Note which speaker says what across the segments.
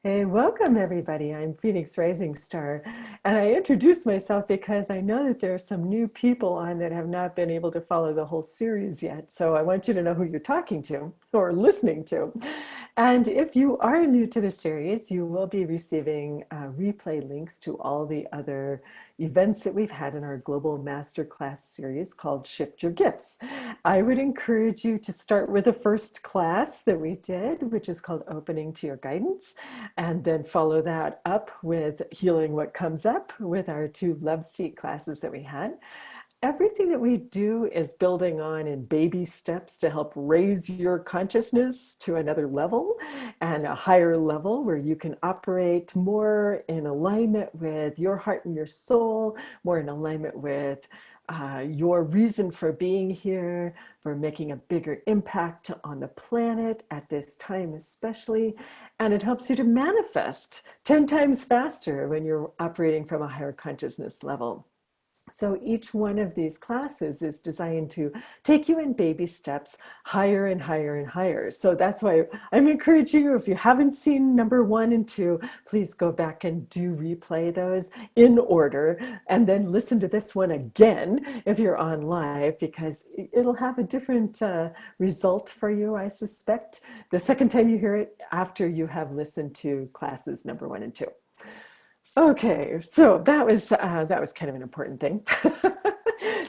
Speaker 1: Hey, welcome everybody. I'm Phoenix Rising Star, and I introduced myself because I know that there are some new people on that have not been able to follow the whole series yet. So I want you to know who you're talking to or listening to. And if you are new to the series, you will be receiving replay links to all the other events that we've had in our global masterclass series called Shift Your Gifts. I would encourage you to start with the first class that we did, which is called Opening to Your Guidance, and then follow that up with Healing What Comes Up with our two Love Seat classes that we had. Everything that we do is building on in baby steps to help raise your consciousness to another level and a higher level where you can operate more in alignment with your heart and your soul, more in alignment with your reason for being here, for making a bigger impact on the planet at this time, especially. And it helps you to manifest 10 times faster when you're operating from a higher consciousness level. So each one of these classes is designed to take you in baby steps higher and higher and higher. So that's why I'm encouraging you, if you haven't seen number 1 and 2, please go back and do replay those in order and then listen to this one again if you're on live, because it'll have a different result for you, I suspect, the second time you hear it after you have listened to classes number 1 and 2. Okay, so that was kind of an important thing.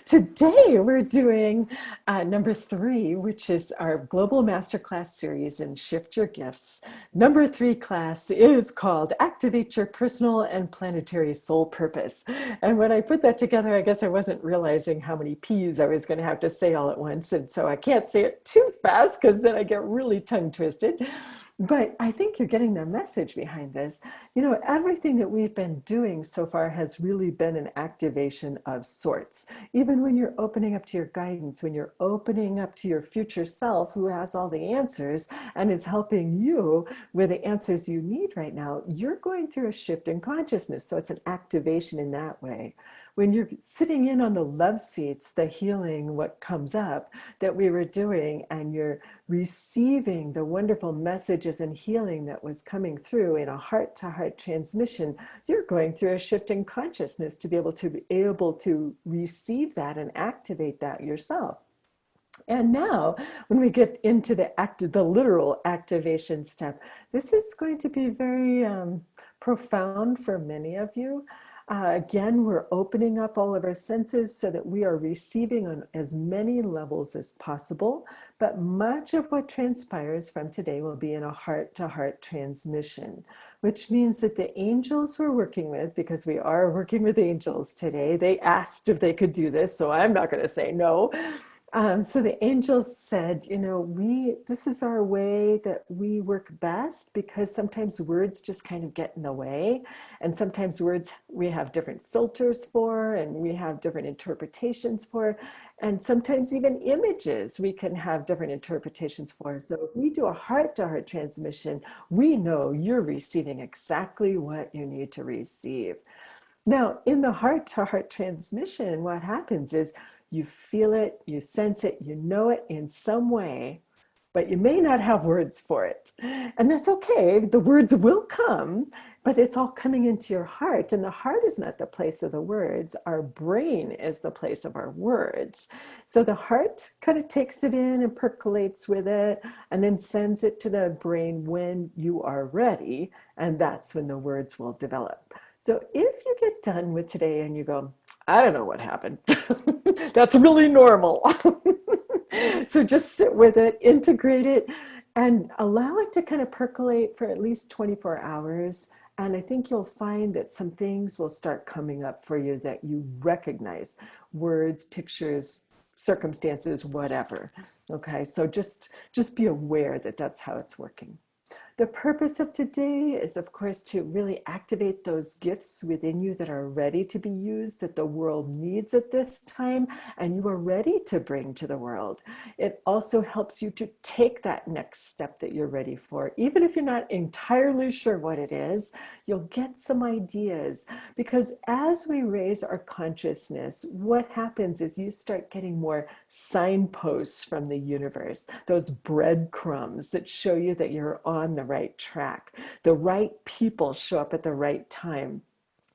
Speaker 1: Today we're doing number 3, which is our Global Masterclass series in Shift Your Gifts. Number 3 class is called Activate Your Personal and Planetary Soul Purpose. And when I put that together, I guess I wasn't realizing how many P's I was going to have to say all at once. And so I can't say it too fast because then I get really tongue twisted. But I think you're getting the message behind this. You know, everything that we've been doing so far has really been an activation of sorts. Even when you're opening up to your guidance, when you're opening up to your future self who has all the answers and is helping you with the answers you need right now, you're going through a shift in consciousness. So it's an activation in that way. When you're sitting in on the love seats, the healing, what comes up that we were doing, and you're receiving the wonderful messages and healing that was coming through in a heart-to-heart transmission, you're going through a shift in consciousness to be able to receive that and activate that yourself. And now, when we get into the literal activation step, this is going to be very profound for many of you. Again, we're opening up all of our senses so that we are receiving on as many levels as possible. But much of what transpires from today will be in a heart-to-heart transmission, which means that the angels we're working with, because we are working with angels today, they asked if they could do this, so I'm not going to say no. So the angels said, you know, this is our way that we work best, because sometimes words just kind of get in the way. And sometimes words we have different filters for, and we have different interpretations for. And sometimes even images we can have different interpretations for. So if we do a heart-to-heart transmission, we know you're receiving exactly what you need to receive. Now, in the heart-to-heart transmission, what happens is you feel it, you sense it, you know it in some way, but you may not have words for it. And that's okay. The words will come, but it's all coming into your heart. And the heart is not the place of the words. Our brain is the place of our words. So the heart kind of takes it in and percolates with it and then sends it to the brain when you are ready. And that's when the words will develop. So if you get done with today and you go, I don't know what happened, that's really normal. So just sit with it, integrate it, and allow it to kind of percolate for at least 24 hours. And I think you'll find that some things will start coming up for you that you recognize: words, pictures, circumstances, whatever. Okay, so just be aware that that's how it's working. The purpose of today is, of course, to really activate those gifts within you that are ready to be used, that the world needs at this time, and you are ready to bring to the world. It also helps you to take that next step that you're ready for. Even if you're not entirely sure what it is, you'll get some ideas. Because as we raise our consciousness, what happens is you start getting more signposts from the universe, those breadcrumbs that show you that you're on the right track. The right people show up at the right time,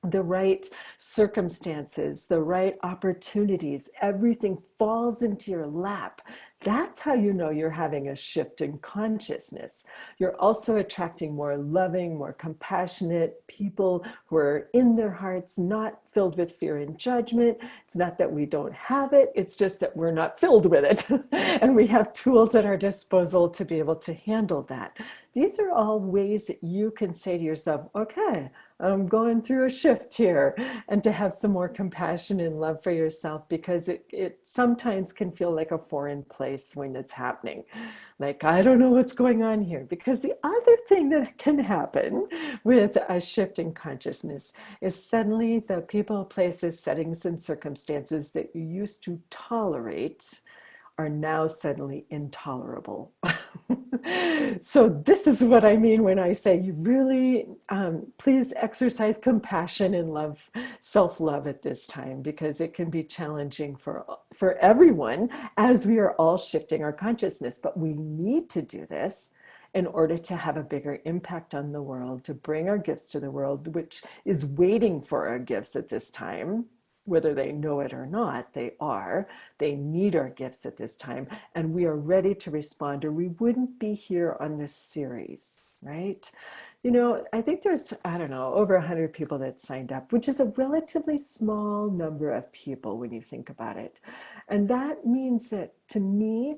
Speaker 1: the right circumstances, the right opportunities, everything falls into your lap. That's how you know you're having a shift in consciousness. You're also attracting more loving, more compassionate people who are in their hearts, not filled with fear and judgment. It's not that we don't have it, it's just that we're not filled with it. And we have tools at our disposal to be able to handle that. These are all ways that you can say to yourself, okay, I'm going through a shift here, and to have some more compassion and love for yourself, because it sometimes can feel like a foreign place when it's happening. Like, I don't know what's going on here. Because the other thing that can happen with a shift in consciousness is suddenly the people, places, settings, and circumstances that you used to tolerate are now suddenly intolerable. So this is what I mean when I say you really please exercise compassion and love, self-love at this time, because it can be challenging for everyone as we are all shifting our consciousness. But we need to do this in order to have a bigger impact on the world, to bring our gifts to the world, which is waiting for our gifts at this time. Whether they know it or not, they are. They need our gifts at this time, and we are ready to respond, or we wouldn't be here on this series, right? You know, I think there's, I don't know, over 100 people that signed up, which is a relatively small number of people when you think about it. And that means that, to me,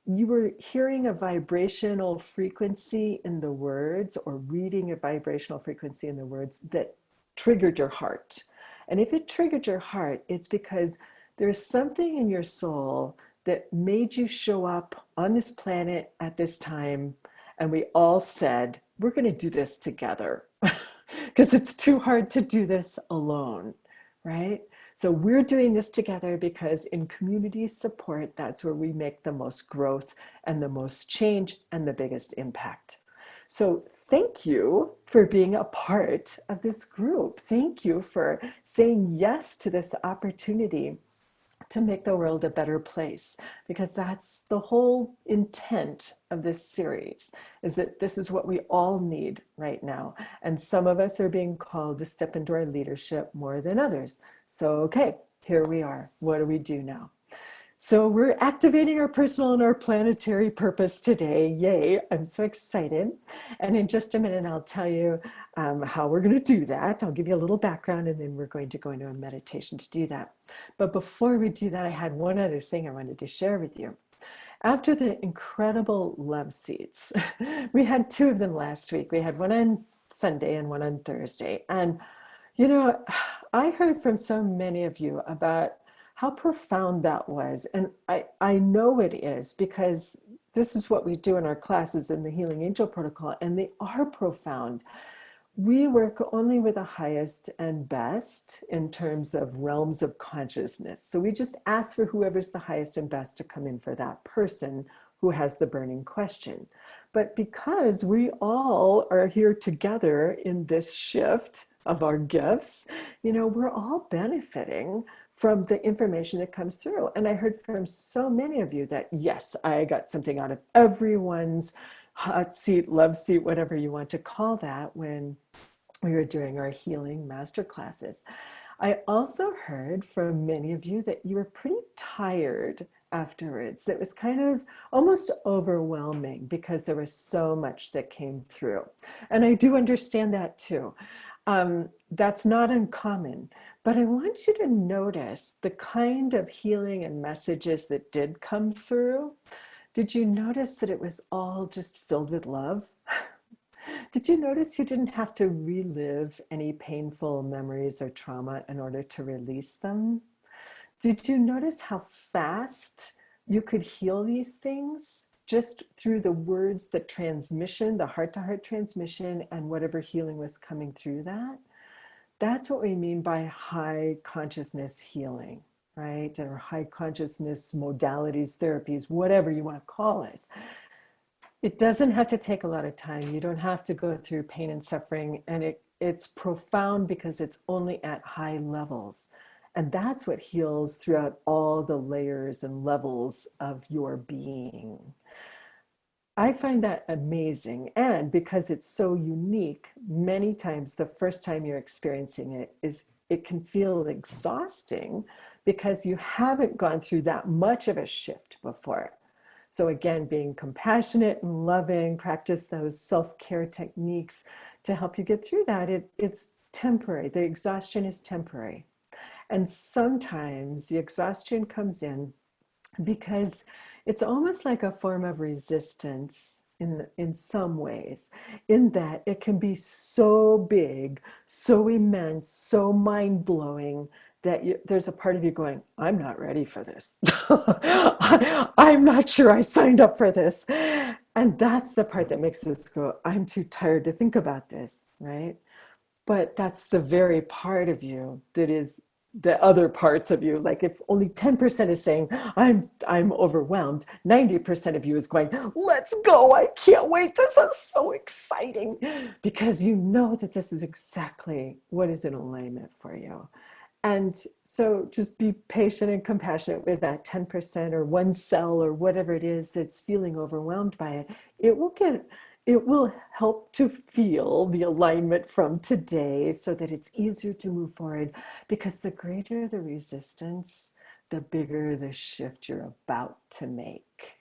Speaker 1: you were hearing a vibrational frequency in the words, or reading a vibrational frequency in the words that triggered your heart. And if it triggered your heart, it's because there's something in your soul that made you show up on this planet at this time. And we all said, we're going to do this together, because it's too hard to do this alone, right? So we're doing this together because in community support, that's where we make the most growth and the most change and the biggest impact. So thank you for being a part of this group. Thank you for saying yes to this opportunity to make the world a better place, because that's the whole intent of this series, is that this is what we all need right now. And some of us are being called to step into our leadership more than others. So, okay, here we are. What do we do now? So we're activating our personal and our planetary purpose today. Yay, I'm so excited. And in just a minute, I'll tell you how we're going to do that. I'll give you a little background, and then we're going to go into a meditation to do that. But before we do that, I had one other thing I wanted to share with you. After the incredible love seats, we had two of them last week. We had one on Sunday and one on Thursday. And, you know, I heard from so many of you about how profound that was. And I know it is, because this is what we do in our classes in the Healing Angel Protocol, and they are profound. We work only with the highest and best in terms of realms of consciousness. So we just ask for whoever's the highest and best to come in for that person who has the burning question. But because we all are here together in this shift of our gifts, you know, we're all benefiting from the information that comes through. And I heard from so many of you that, yes, I got something out of everyone's hot seat, love seat, whatever you want to call that, when we were doing our healing master classes. I also heard from many of you that you were pretty tired afterwards. It was kind of almost overwhelming because there was so much that came through. And I do understand that too. That's not uncommon, but I want you to notice the kind of healing and messages that did come through. Did you notice that it was all just filled with love? Did you notice you didn't have to relive any painful memories or trauma in order to release them? Did you notice how fast you could heal these things just through the words, the transmission, the heart-to-heart transmission, and whatever healing was coming through that? That's what we mean by high consciousness healing, right? Or high consciousness modalities, therapies, whatever you want to call it. It doesn't have to take a lot of time. You don't have to go through pain and suffering. And it's profound because it's only at high levels. And that's what heals throughout all the layers and levels of your being. I find that amazing. And because it's so unique, many times the first time you're experiencing it is it can feel exhausting because you haven't gone through that much of a shift before. So again, being compassionate and loving, practice those self-care techniques to help you get through that. It's temporary. The exhaustion is temporary. And sometimes the exhaustion comes in because it's almost like a form of resistance in some ways, in that it can be so big, so immense, so mind-blowing that there's a part of you going, I'm not ready for this. I'm not sure I signed up for this. And that's the part that makes us go, I'm too tired to think about this, right? But that's the very part of you that is the other parts of you. Like if only 10% is saying, I'm overwhelmed, 90% of you is going, let's go, I can't wait, this is so exciting, because you know that this is exactly what is in alignment for you. And so just be patient and compassionate with that 10% or one cell or whatever it is that's feeling overwhelmed by it. It will get, it will help to feel the alignment from today so that it's easier to move forward, because the greater the resistance, the bigger the shift you're about to make.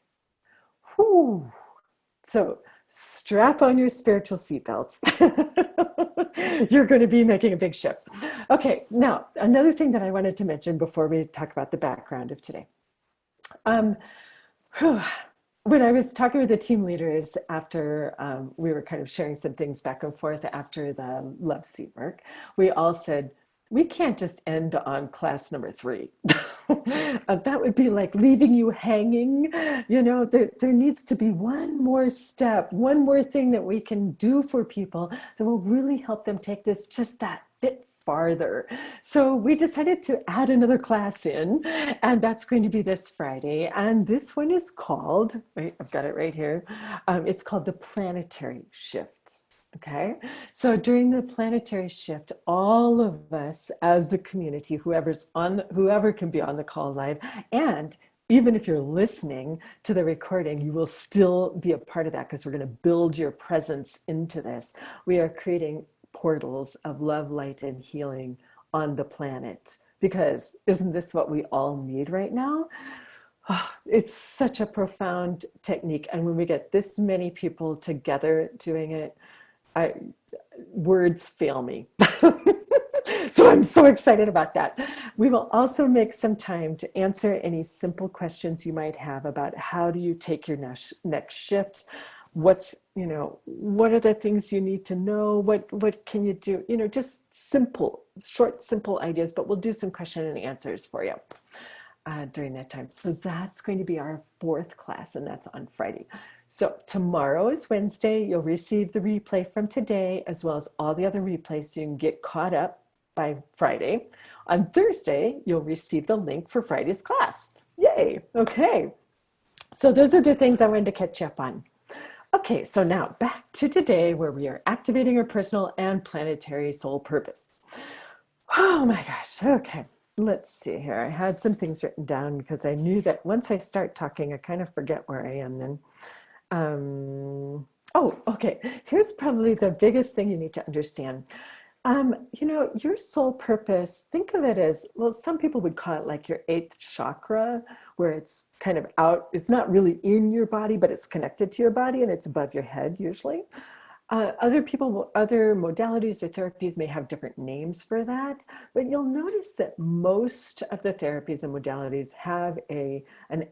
Speaker 1: Whew. So strap on your spiritual seatbelts. You're going to be making a big shift. Okay, now another thing that I wanted to mention before we talk about the background of today. Um, when I was talking with the team leaders after we were kind of sharing some things back and forth after the love seat work, we all said, we can't just end on class number 3. That would be like leaving you hanging. You know, there needs to be one more step, one more thing that we can do for people that will really help them take this just that bit farther. So we decided to add another class in, and that's going to be this Friday. And this one is called, wait, I've got it right here. It's called the Planetary Shift. Okay, so during the planetary shift, all of us as a community, whoever can be on the call live, and even if you're listening to the recording, you will still be a part of that, because we're going to build your presence into this. We are creating portals of love, light, and healing on the planet, because isn't this what we all need right now? Oh, it's such a profound technique. And when we get this many people together doing it, I, words fail me. So I'm so excited about that. We will also make some time to answer any simple questions you might have about how do you take your next shift. What are the things you need to know? What can you do? Just simple, short, simple ideas, but we'll do some question and answers for you during that time. So that's going to be our 4th class, and that's on Friday. So tomorrow is Wednesday. You'll receive the replay from today, as well as all the other replays, so you can get caught up by Friday. On Thursday, you'll receive the link for Friday's class. Yay. Okay. So those are the things I wanted to catch up on. Okay, so now back to today, where we are activating our personal and planetary soul purpose. Oh my gosh. Okay. Let's see here. I had some things written down because I knew that once I start talking, I kind of forget where I am then. Oh, okay. Here's probably the biggest thing you need to understand. Your soul purpose, think of it as, well, some people would call it like your 8th chakra, where it's kind of out, it's not really in your body, but it's connected to your body and it's above your head usually. Other modalities or therapies may have different names for that, but you'll notice that most of the therapies and modalities have an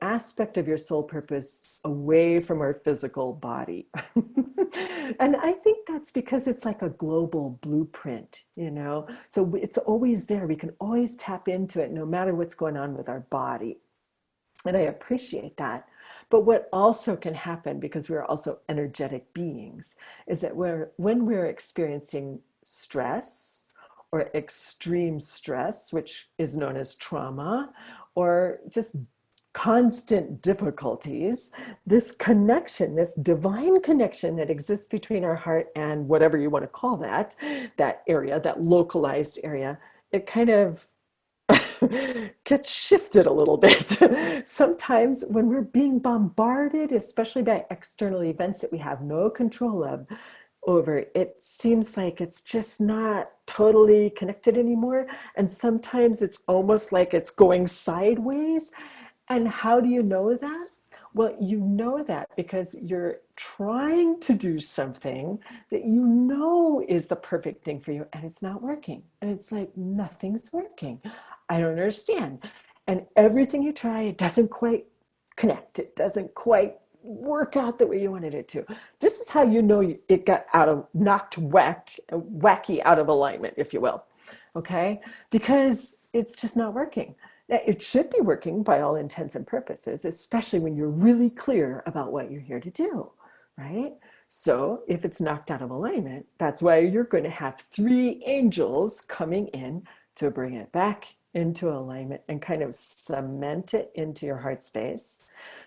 Speaker 1: aspect of your soul purpose away from our physical body. And I think that's because it's like a global blueprint, so it's always there. We can always tap into it no matter what's going on with our body. And I appreciate that. But what also can happen, because we're also energetic beings, is that when we're experiencing stress or extreme stress, which is known as trauma, or just constant difficulties, this connection, this divine connection that exists between our heart and whatever you want to call that area, that localized area, it kind of gets shifted a little bit. Sometimes when we're being bombarded, especially by external events that we have no control of over, it seems like it's just not totally connected anymore. And sometimes it's almost like it's going sideways. And how do you know that? Well, you know that because you're trying to do something that you know is the perfect thing for you and it's not working. And it's like nothing's working. I don't understand. And everything you try, it doesn't quite connect. It doesn't quite work out the way you wanted it to. This is how you know it got wacky out of alignment, if you will. Okay? Because it's just not working. It should be working by all intents and purposes, especially when you're really clear about what you're here to do, right? So if it's knocked out of alignment, that's why you're going to have three angels coming in to bring it back into alignment and kind of cement it into your heart space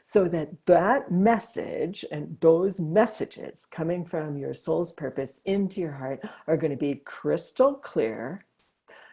Speaker 1: so that that message and those messages coming from your soul's purpose into your heart are going to be crystal clear.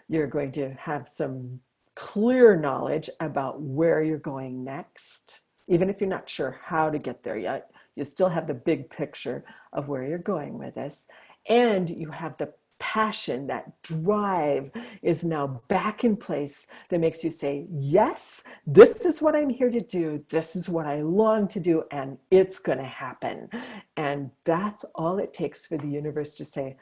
Speaker 1: You're going to have some clear knowledge about where you're going next. Even if you're not sure how to get there yet, you still have the big picture of where you're going with this. And you have the passion, that drive is now back in place that makes you say, yes, this is what I'm here to do. This is what I long to do, and it's going to happen. And that's all it takes for the universe to say,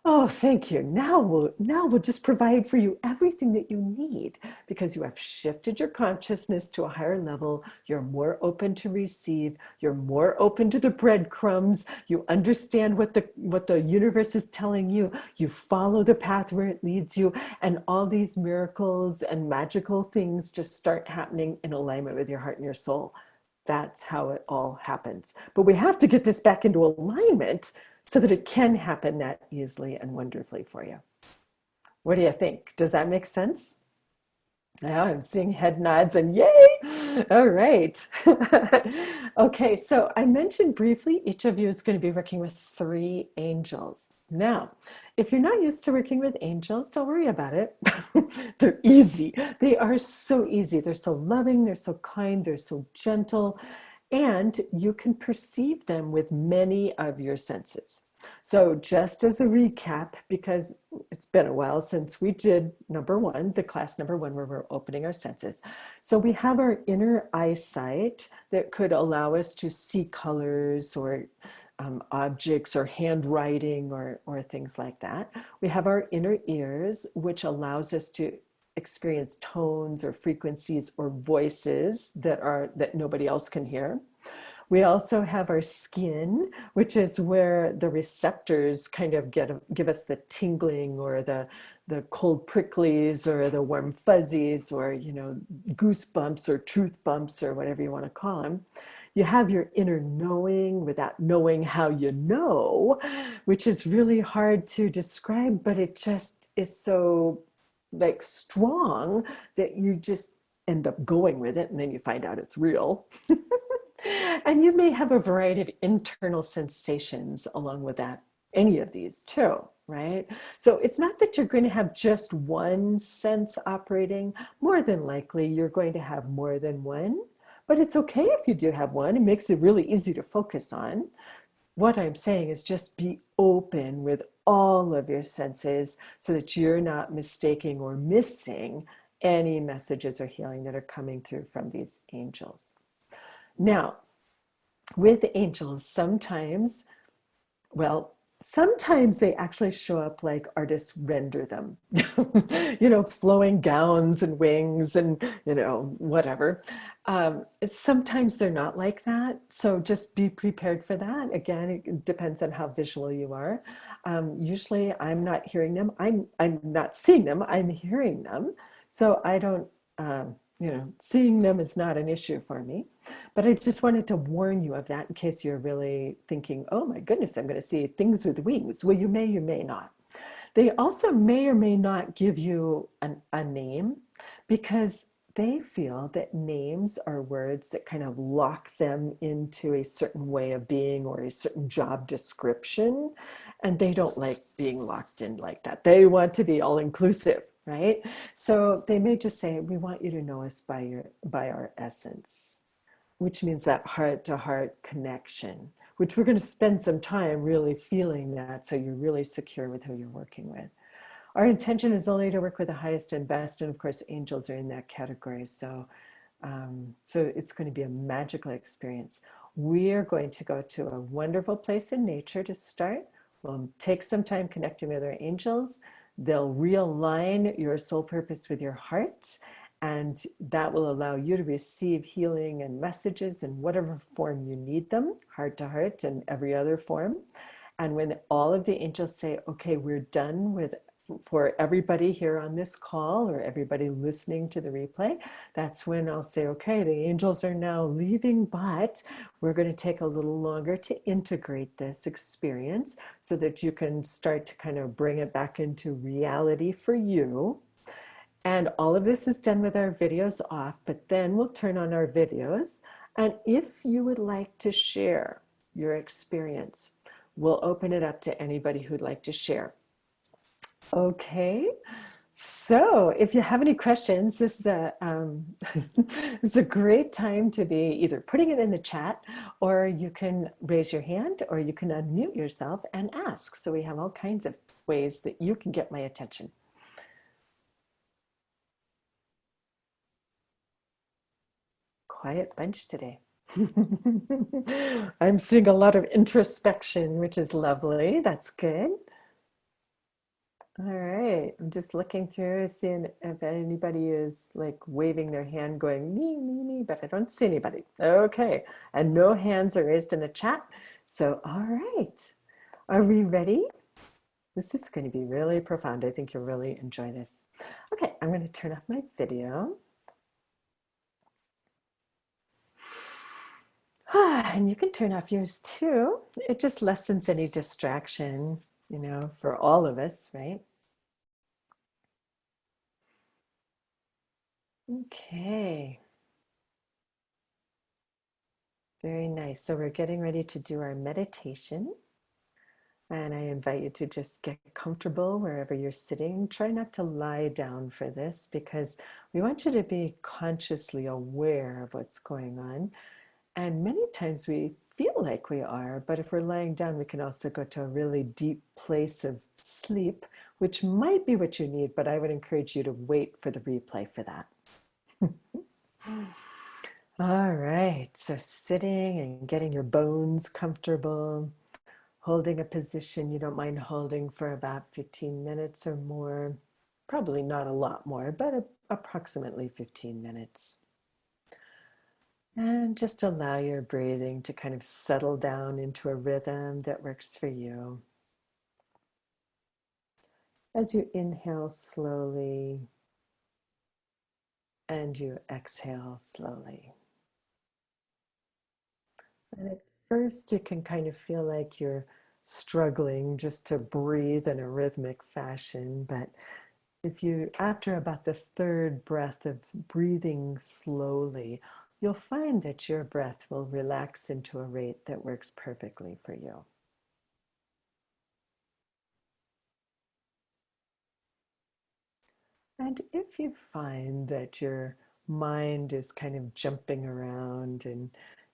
Speaker 1: oh, thank you. Now we'll just provide for you everything that you need because you have shifted your consciousness to a higher level. You're more open to receive. You're more open to the breadcrumbs. You understand what the universe is telling you. You follow the path where it leads you, and all these miracles and magical things just start happening in alignment with your heart and your soul. That's how it all happens. But we have to get this back into alignment so that it can happen that easily and wonderfully for you. What do you think? Does that make sense? Yeah, I'm seeing head nods and yay! All right. Okay, so I mentioned briefly each of you is going to be working with three angels. Now, if you're not used to working with angels, don't worry about it. They're easy. They are so easy. They're so loving, they're so kind, they're so gentle, and you can perceive them with many of your senses. So just as a recap, because it's been a while since we did number one, the class number one, where we're opening our senses. So we have our inner eyesight that could allow us to see colors or objects or handwriting or things like that. We have our inner ears, which allows us to experience tones or frequencies or voices that nobody else can hear. We also have our skin, which is where the receptors kind of give us the tingling or the cold pricklies or the warm fuzzies or, goosebumps or truth bumps or whatever you want to call them. You have your inner knowing without knowing how you know, which is really hard to describe, but it just is so like strong that you just end up going with it and then you find out it's real. And you may have a variety of internal sensations along with that, any of these too, right? So it's not that you're going to have just one sense operating. More than likely, you're going to have more than one, but it's okay if you do have one. It makes it really easy to focus on. What I'm saying is just be open with all of your senses so that you're not mistaking or missing any messages or healing that are coming through from these angels. Now, with angels, sometimes they actually show up like artists render them, flowing gowns and wings and, whatever. Sometimes they're not like that. So just be prepared for that. Again, it depends on how visual you are. Usually I'm not hearing them. I'm not seeing them. I'm hearing them. So I don't, seeing them is not an issue for me. But I just wanted to warn you of that in case you're really thinking, oh my goodness, I'm going to see things with wings. Well, you may not. They also may or may not give you a name because they feel that names are words that kind of lock them into a certain way of being or a certain job description. And they don't like being locked in like that. They want to be all inclusive, right? So they may just say, we want you to know us by our essence, which means that heart to heart connection, which we're going to spend some time really feeling that so you're really secure with who you're working with. Our intention is only to work with the highest and best, and of course, angels are in that category. So it's going to be a magical experience. We are going to go to a wonderful place in nature to start. We'll take some time connecting with our angels. They'll realign your soul purpose with your heart, and that will allow you to receive healing and messages in whatever form you need them, heart to heart and every other form. And when all of the angels say, okay, we're done with, for everybody here on this call or everybody listening to the replay, that's when I'll say, okay, the angels are now leaving, but we're going to take a little longer to integrate this experience so that you can start to kind of bring it back into reality for you. And all of this is done with our videos off, but then we'll turn on our videos. And if you would like to share your experience, we'll open it up to anybody who'd like to share. Okay, so if you have any questions, this is this is a great time to be either putting it in the chat, or you can raise your hand, or you can unmute yourself and ask. So we have all kinds of ways that you can get my attention. Quiet bunch today. I'm seeing a lot of introspection, which is lovely. That's good. All right. I'm just looking through, seeing if anybody is like waving their hand going, me, but I don't see anybody. Okay. And no hands are raised in the chat. So, all right. Are we ready? This is going to be really profound. I think you'll really enjoy this. Okay. I'm going to turn off my video. And you can turn off yours too. It just lessens any distraction, you know, for all of us, right? Okay. Very nice. So we're getting ready to do our meditation. And I invite you to just get comfortable wherever you're sitting. Try not to lie down for this because we want you to be consciously aware of what's going on. And many times we feel like we are, but if we're lying down, we can also go to a really deep place of sleep, which might be what you need, but I would encourage you to wait for the replay for that. All right, so sitting and getting your bones comfortable, holding a position you don't mind holding for about 15 minutes or more. Probably not a lot more, but approximately 15 minutes. And just allow your breathing to kind of settle down into a rhythm that works for you. As you inhale slowly and you exhale slowly. And at first, you can kind of feel like you're struggling just to breathe in a rhythmic fashion. But if you, after about the third breath of breathing slowly, you'll find that your breath will relax into a rate that works perfectly for you. And if you find that your mind is kind of jumping around and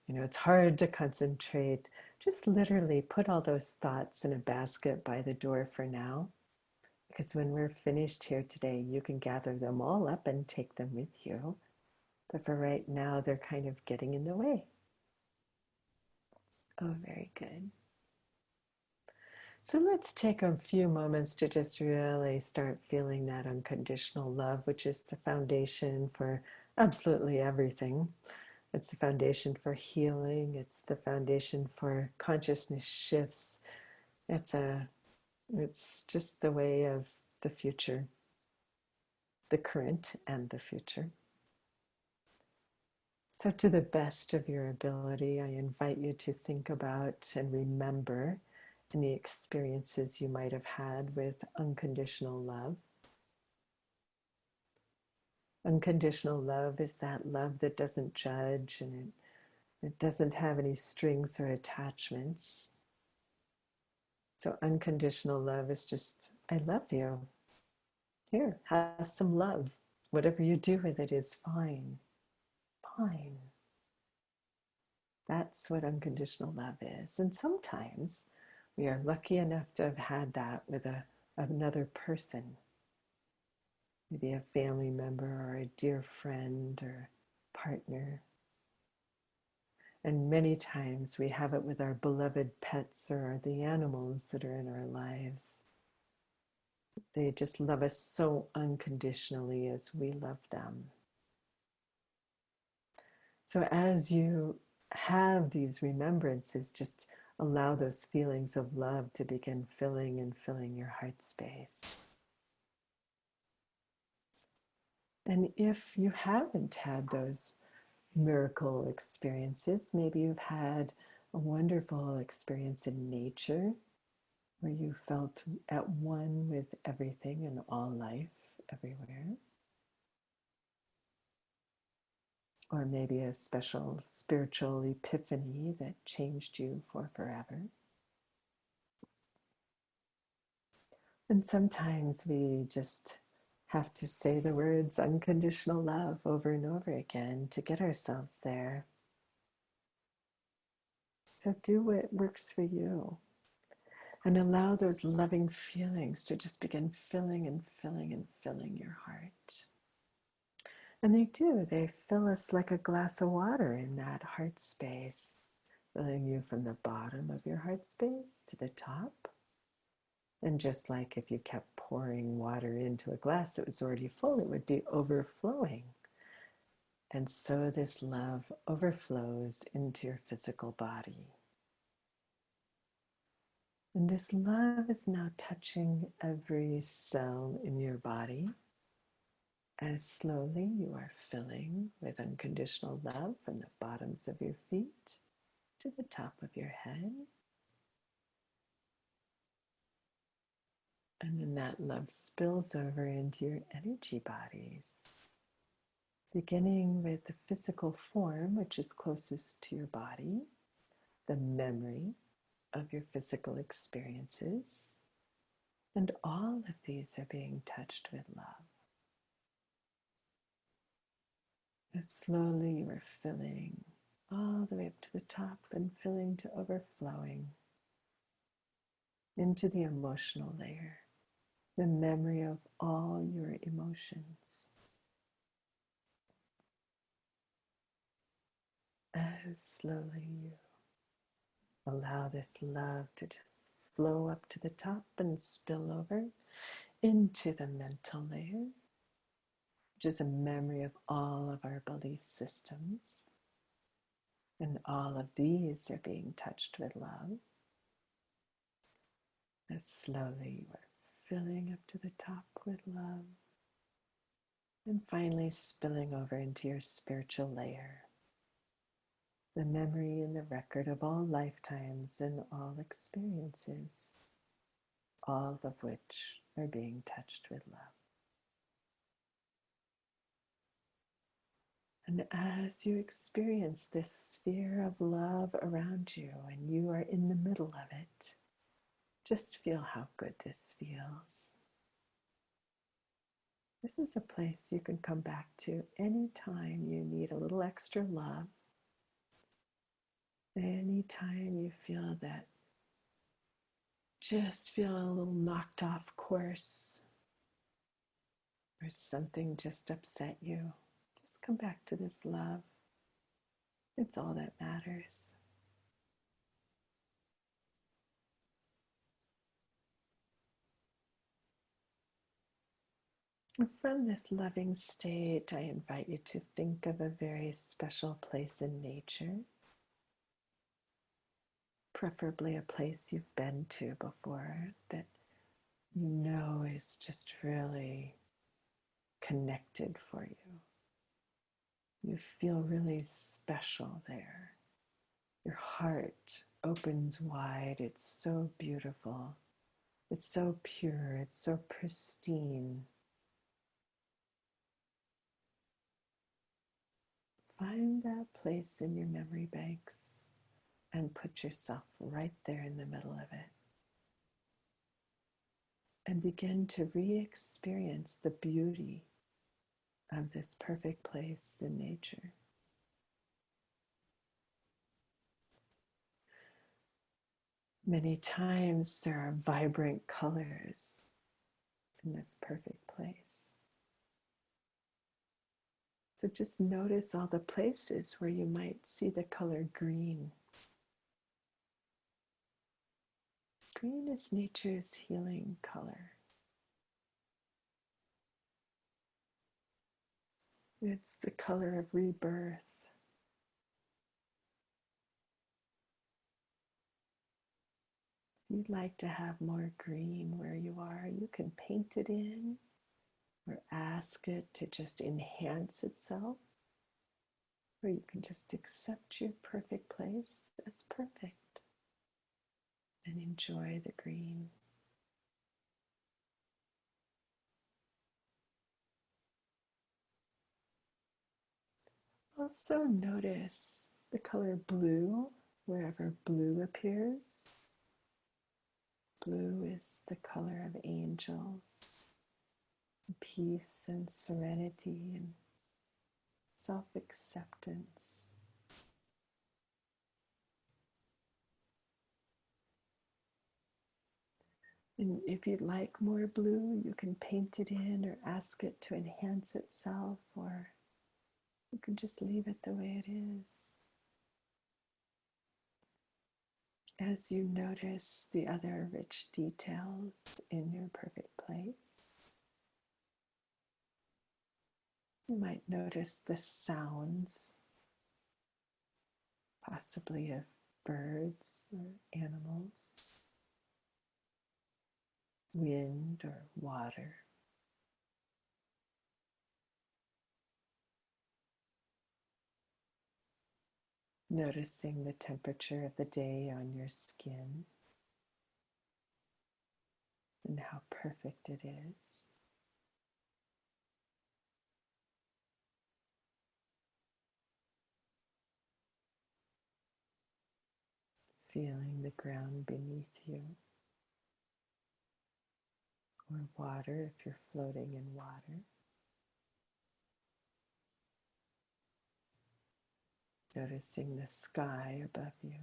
Speaker 1: it's hard to concentrate, just literally put all those thoughts in a basket by the door for now. Because when we're finished here today, you can gather them all up and take them with you. But for right now, they're kind of getting in the way. Oh, very good. So let's take a few moments to just really start feeling that unconditional love, which is the foundation for absolutely everything. It's the foundation for healing. It's the foundation for consciousness shifts. It's just the way of the future, the current and the future. So to the best of your ability, I invite you to think about and remember any experiences you might have had with unconditional love. Unconditional love is that love that doesn't judge and it doesn't have any strings or attachments. So unconditional love is just, I love you. Here, have some love. Whatever you do with it is fine. Fine. That's what unconditional love is. And sometimes we are lucky enough to have had that with another person, maybe a family member or a dear friend or partner. And many times we have it with our beloved pets or the animals that are in our lives. They just love us so unconditionally as we love them. So as you have these remembrances, just allow those feelings of love to begin filling and filling your heart space. And if you haven't had those miracle experiences, maybe you've had a wonderful experience in nature where you felt at one with everything and all life everywhere. Or maybe a special spiritual epiphany that changed you for forever. And sometimes we just have to say the words unconditional love over and over again to get ourselves there. So do what works for you and allow those loving feelings to just begin filling and filling and filling your heart. And they do, they fill us like a glass of water in that heart space, filling you from the bottom of your heart space to the top. And just like if you kept pouring water into a glass that was already full, it would be overflowing. And so this love overflows into your physical body. And this love is now touching every cell in your body as slowly you are filling with unconditional love from the bottoms of your feet to the top of your head. And then that love spills over into your energy bodies, beginning with the physical form, which is closest to your body, the memory of your physical experiences. And all of these are being touched with love. As slowly you are filling all the way up to the top and filling to overflowing into the emotional layer, the memory of all your emotions. As slowly you allow this love to just flow up to the top and spill over into the mental layer, which is a memory of all of our belief systems. And all of these are being touched with love. As slowly you are filling up to the top with love. And finally spilling over into your spiritual layer. The memory and the record of all lifetimes and all experiences, all of which are being touched with love. And as you experience this sphere of love around you and you are in the middle of it, just feel how good this feels. This is a place you can come back to anytime you need a little extra love, anytime you feel that, just feel a little knocked off course, or something just upset you. Just come back to this love. It's all that matters. And from this loving state, I invite you to think of a very special place in nature, preferably a place you've been to before that you know is just really connected for you. You feel really special there. Your heart opens wide. It's so beautiful. It's so pure. It's so pristine. Find that place in your memory banks and put yourself right there in the middle of it. and begin to re-experience the beauty of this perfect place in nature. Many times there are vibrant colors in this perfect place. So just notice all the places where you might see the color green. Green is nature's healing color. It's the color of rebirth. If you'd like to have more green where you are, you can paint it in or ask it to just enhance itself, or you can just accept your perfect place as perfect and enjoy the green. Also notice the color blue wherever blue appears. Blue is the color of angels, peace and serenity and self-acceptance. And if you'd like more blue, you can paint it in or ask it to enhance itself, or you can just leave it the way it is. As you notice the other rich details in your perfect place, you might notice the sounds, possibly of birds or animals, wind or water. Noticing the temperature of the day on your skin and how perfect it is. Feeling the ground beneath you, or water if you're floating in water. Noticing the sky above you.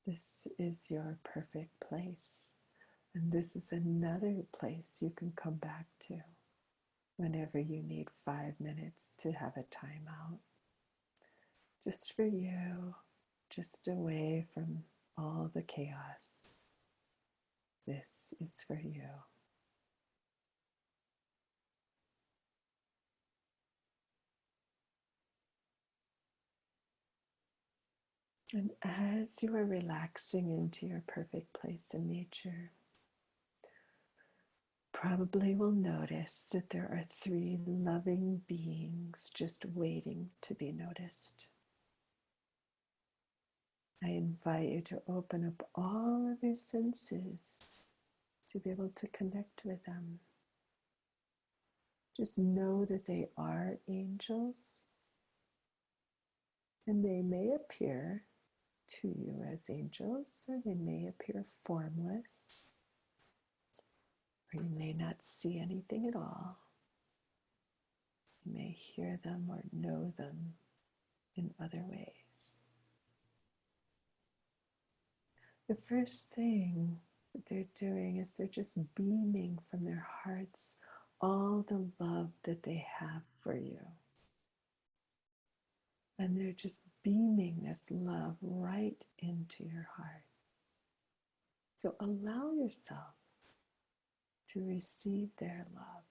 Speaker 1: This is your perfect place, and this is another place you can come back to whenever you need 5 minutes to have a time out. Just for you, just away from all the chaos. This is for you. And as you are relaxing into your perfect place in nature, probably will notice that there are 3 loving beings just waiting to be noticed. I invite you to open up all of your senses to be able to connect with them. Just know that they are angels, and they may appear to you as angels, or they may appear formless, or you may not see anything at all. You may hear them or know them in other ways. The first thing that they're doing is they're just beaming from their hearts all the love that they have for you. And they're just beaming this love right into your heart. So allow yourself to receive their love.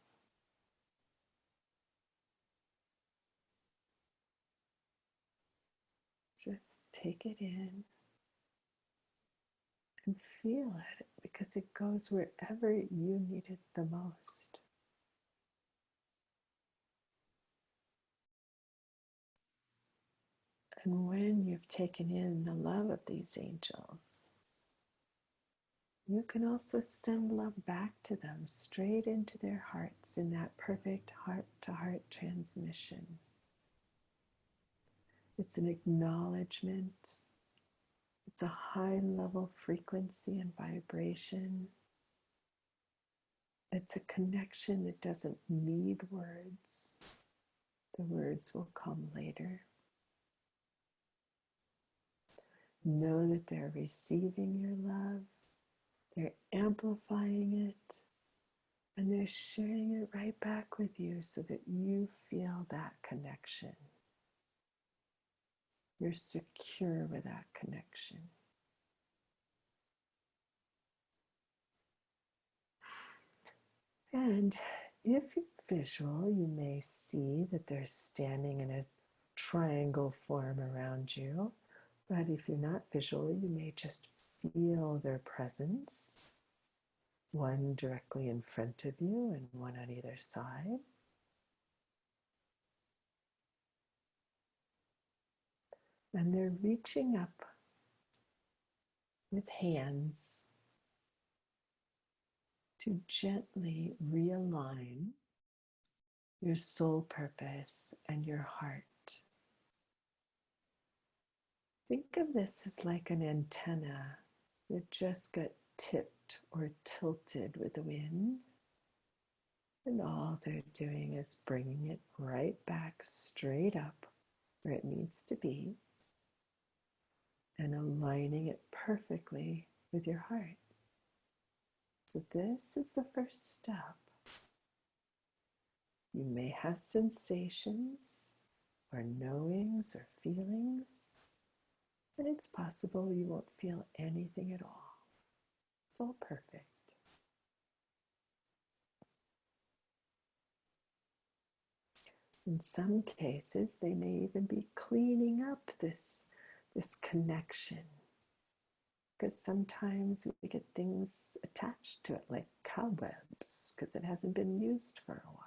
Speaker 1: Just take it in and feel it, because it goes wherever you need it the most. And when you've taken in the love of these angels, you can also send love back to them straight into their hearts in that perfect heart-to-heart transmission. It's an acknowledgement. It's a high level frequency and vibration. It's a connection that doesn't need words. The words will come later. Know that they're receiving your love, they're amplifying it, and they're sharing it right back with you so that you feel that connection. You're secure with that connection. And if you're visual, you may see that they're standing in a triangle form around you. But if you're not visual, you may just feel their presence, one directly in front of you and one on either side. And they're reaching up with hands to gently realign your soul purpose and your heart. Think of this as like an antenna that just got tipped or tilted with the wind. And all they're doing is bringing it right back straight up where it needs to be and aligning it perfectly with your heart. So this is the first step. You may have sensations or knowings or feelings, and it's possible you won't feel anything at all. It's all perfect. In some cases, they may even be cleaning up this connection, because sometimes we get things attached to it like cobwebs because it hasn't been used for a while.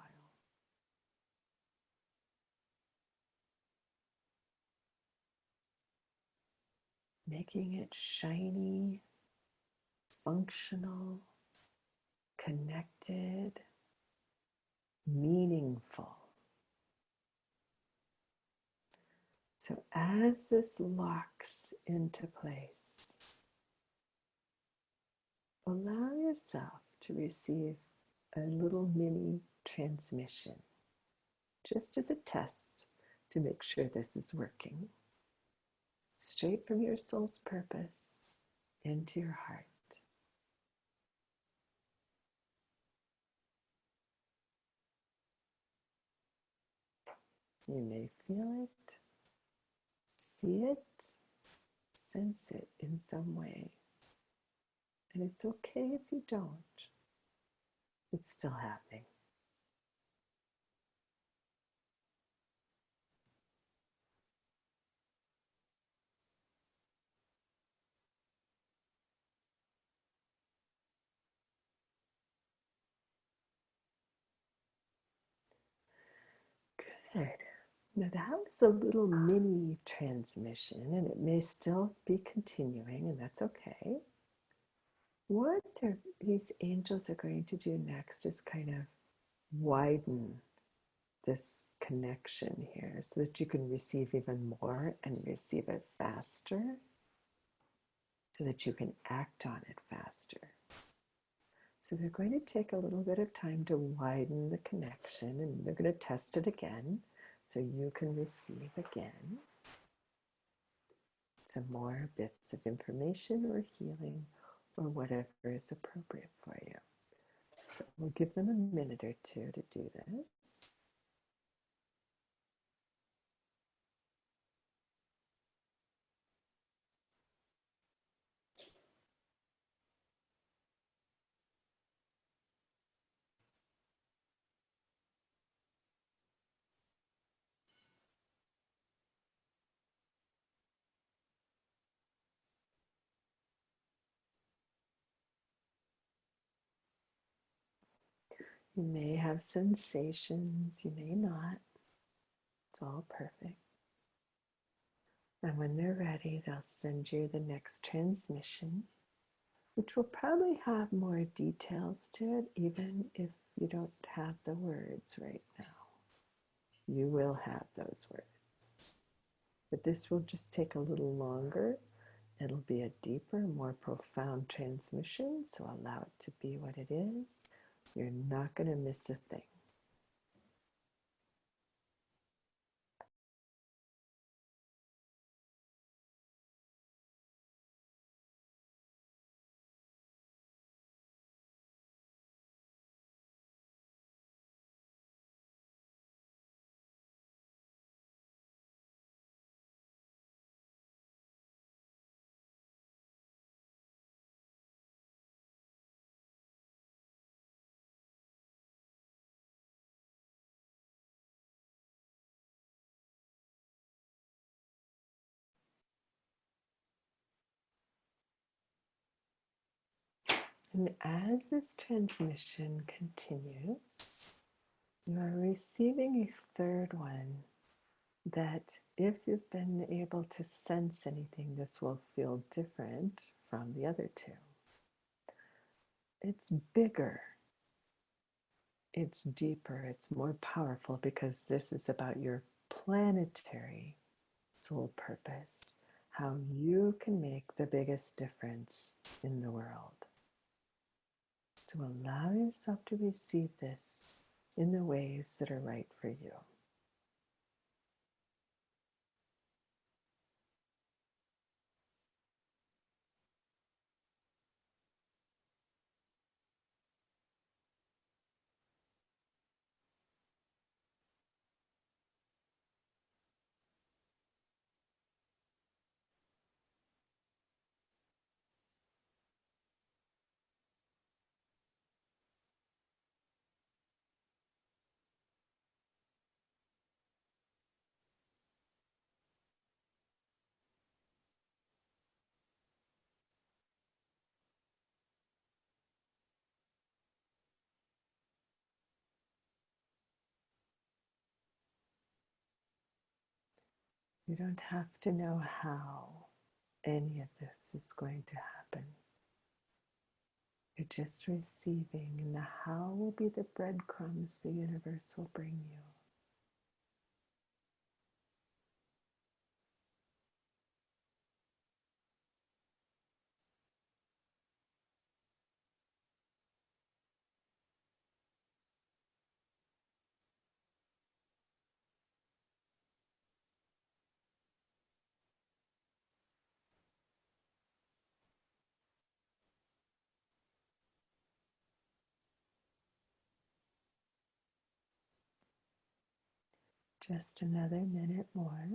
Speaker 1: Making it shiny, functional, connected, meaningful. So as this locks into place, allow yourself to receive a little mini transmission, just as a test to make sure this is working. Straight from your soul's purpose into your heart. You may feel it, see it, sense it in some way. And it's okay if you don't. It's still happening. Good. Now that was a little mini transmission, and it may still be continuing, and that's okay. What these angels are going to do next is kind of widen this connection here so that you can receive even more and receive it faster, so that you can act on it faster. So they're going to take a little bit of time to widen the connection, and they're going to test it again so you can receive again some more bits of information or healing or whatever is appropriate for you. So we'll give them a minute or two to do this. You may have sensations, you may not. It's all perfect. And when they're ready, they'll send you the next transmission, which will probably have more details to it, even if you don't have the words right now. You will have those words. But this will just take a little longer. It'll be a deeper, more profound transmission, so allow it to be what it is. You're not going to miss a thing. And as this transmission continues, you are receiving a third one that if you've been able to sense anything, this will feel different from the other two. It's bigger, it's deeper, it's more powerful because this is about your planetary soul purpose, how you can make the biggest difference in the world. So allow yourself to receive this in the ways that are right for you. You don't have to know how any of this is going to happen. You're just receiving, and the how will be the breadcrumbs the universe will bring you. Just another minute more.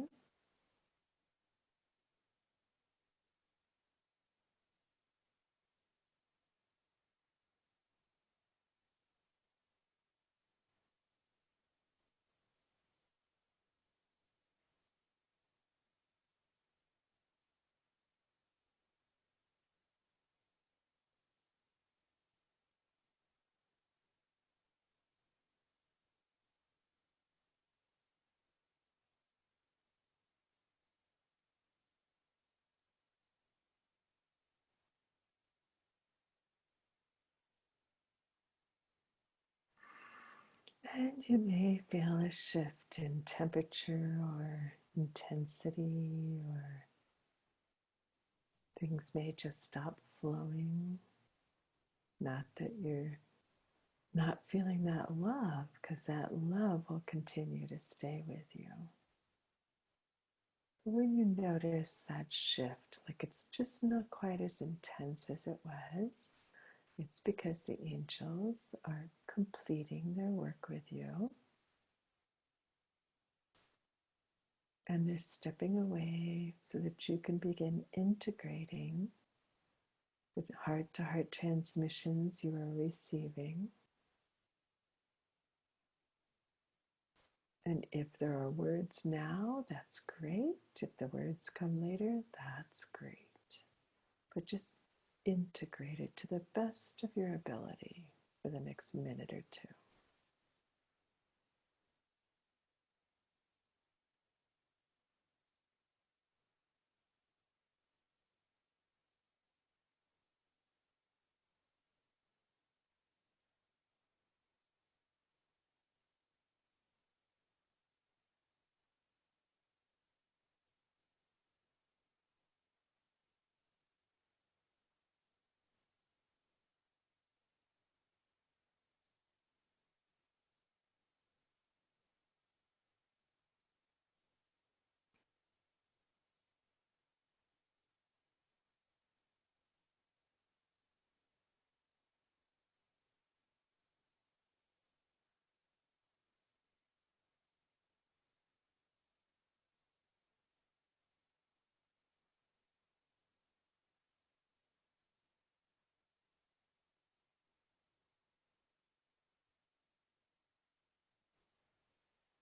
Speaker 1: And you may feel a shift in temperature or intensity, or things may just stop flowing. Not that you're not feeling that love, because that love will continue to stay with you. But when you notice that shift, like it's just not quite as intense as it was, it's because the angels are completing their work with you. And they're stepping away so that you can begin integrating the heart to heart transmissions you are receiving. And if there are words now, that's great. If the words come later, that's great. But just integrate it to the best of your ability for the next minute or two.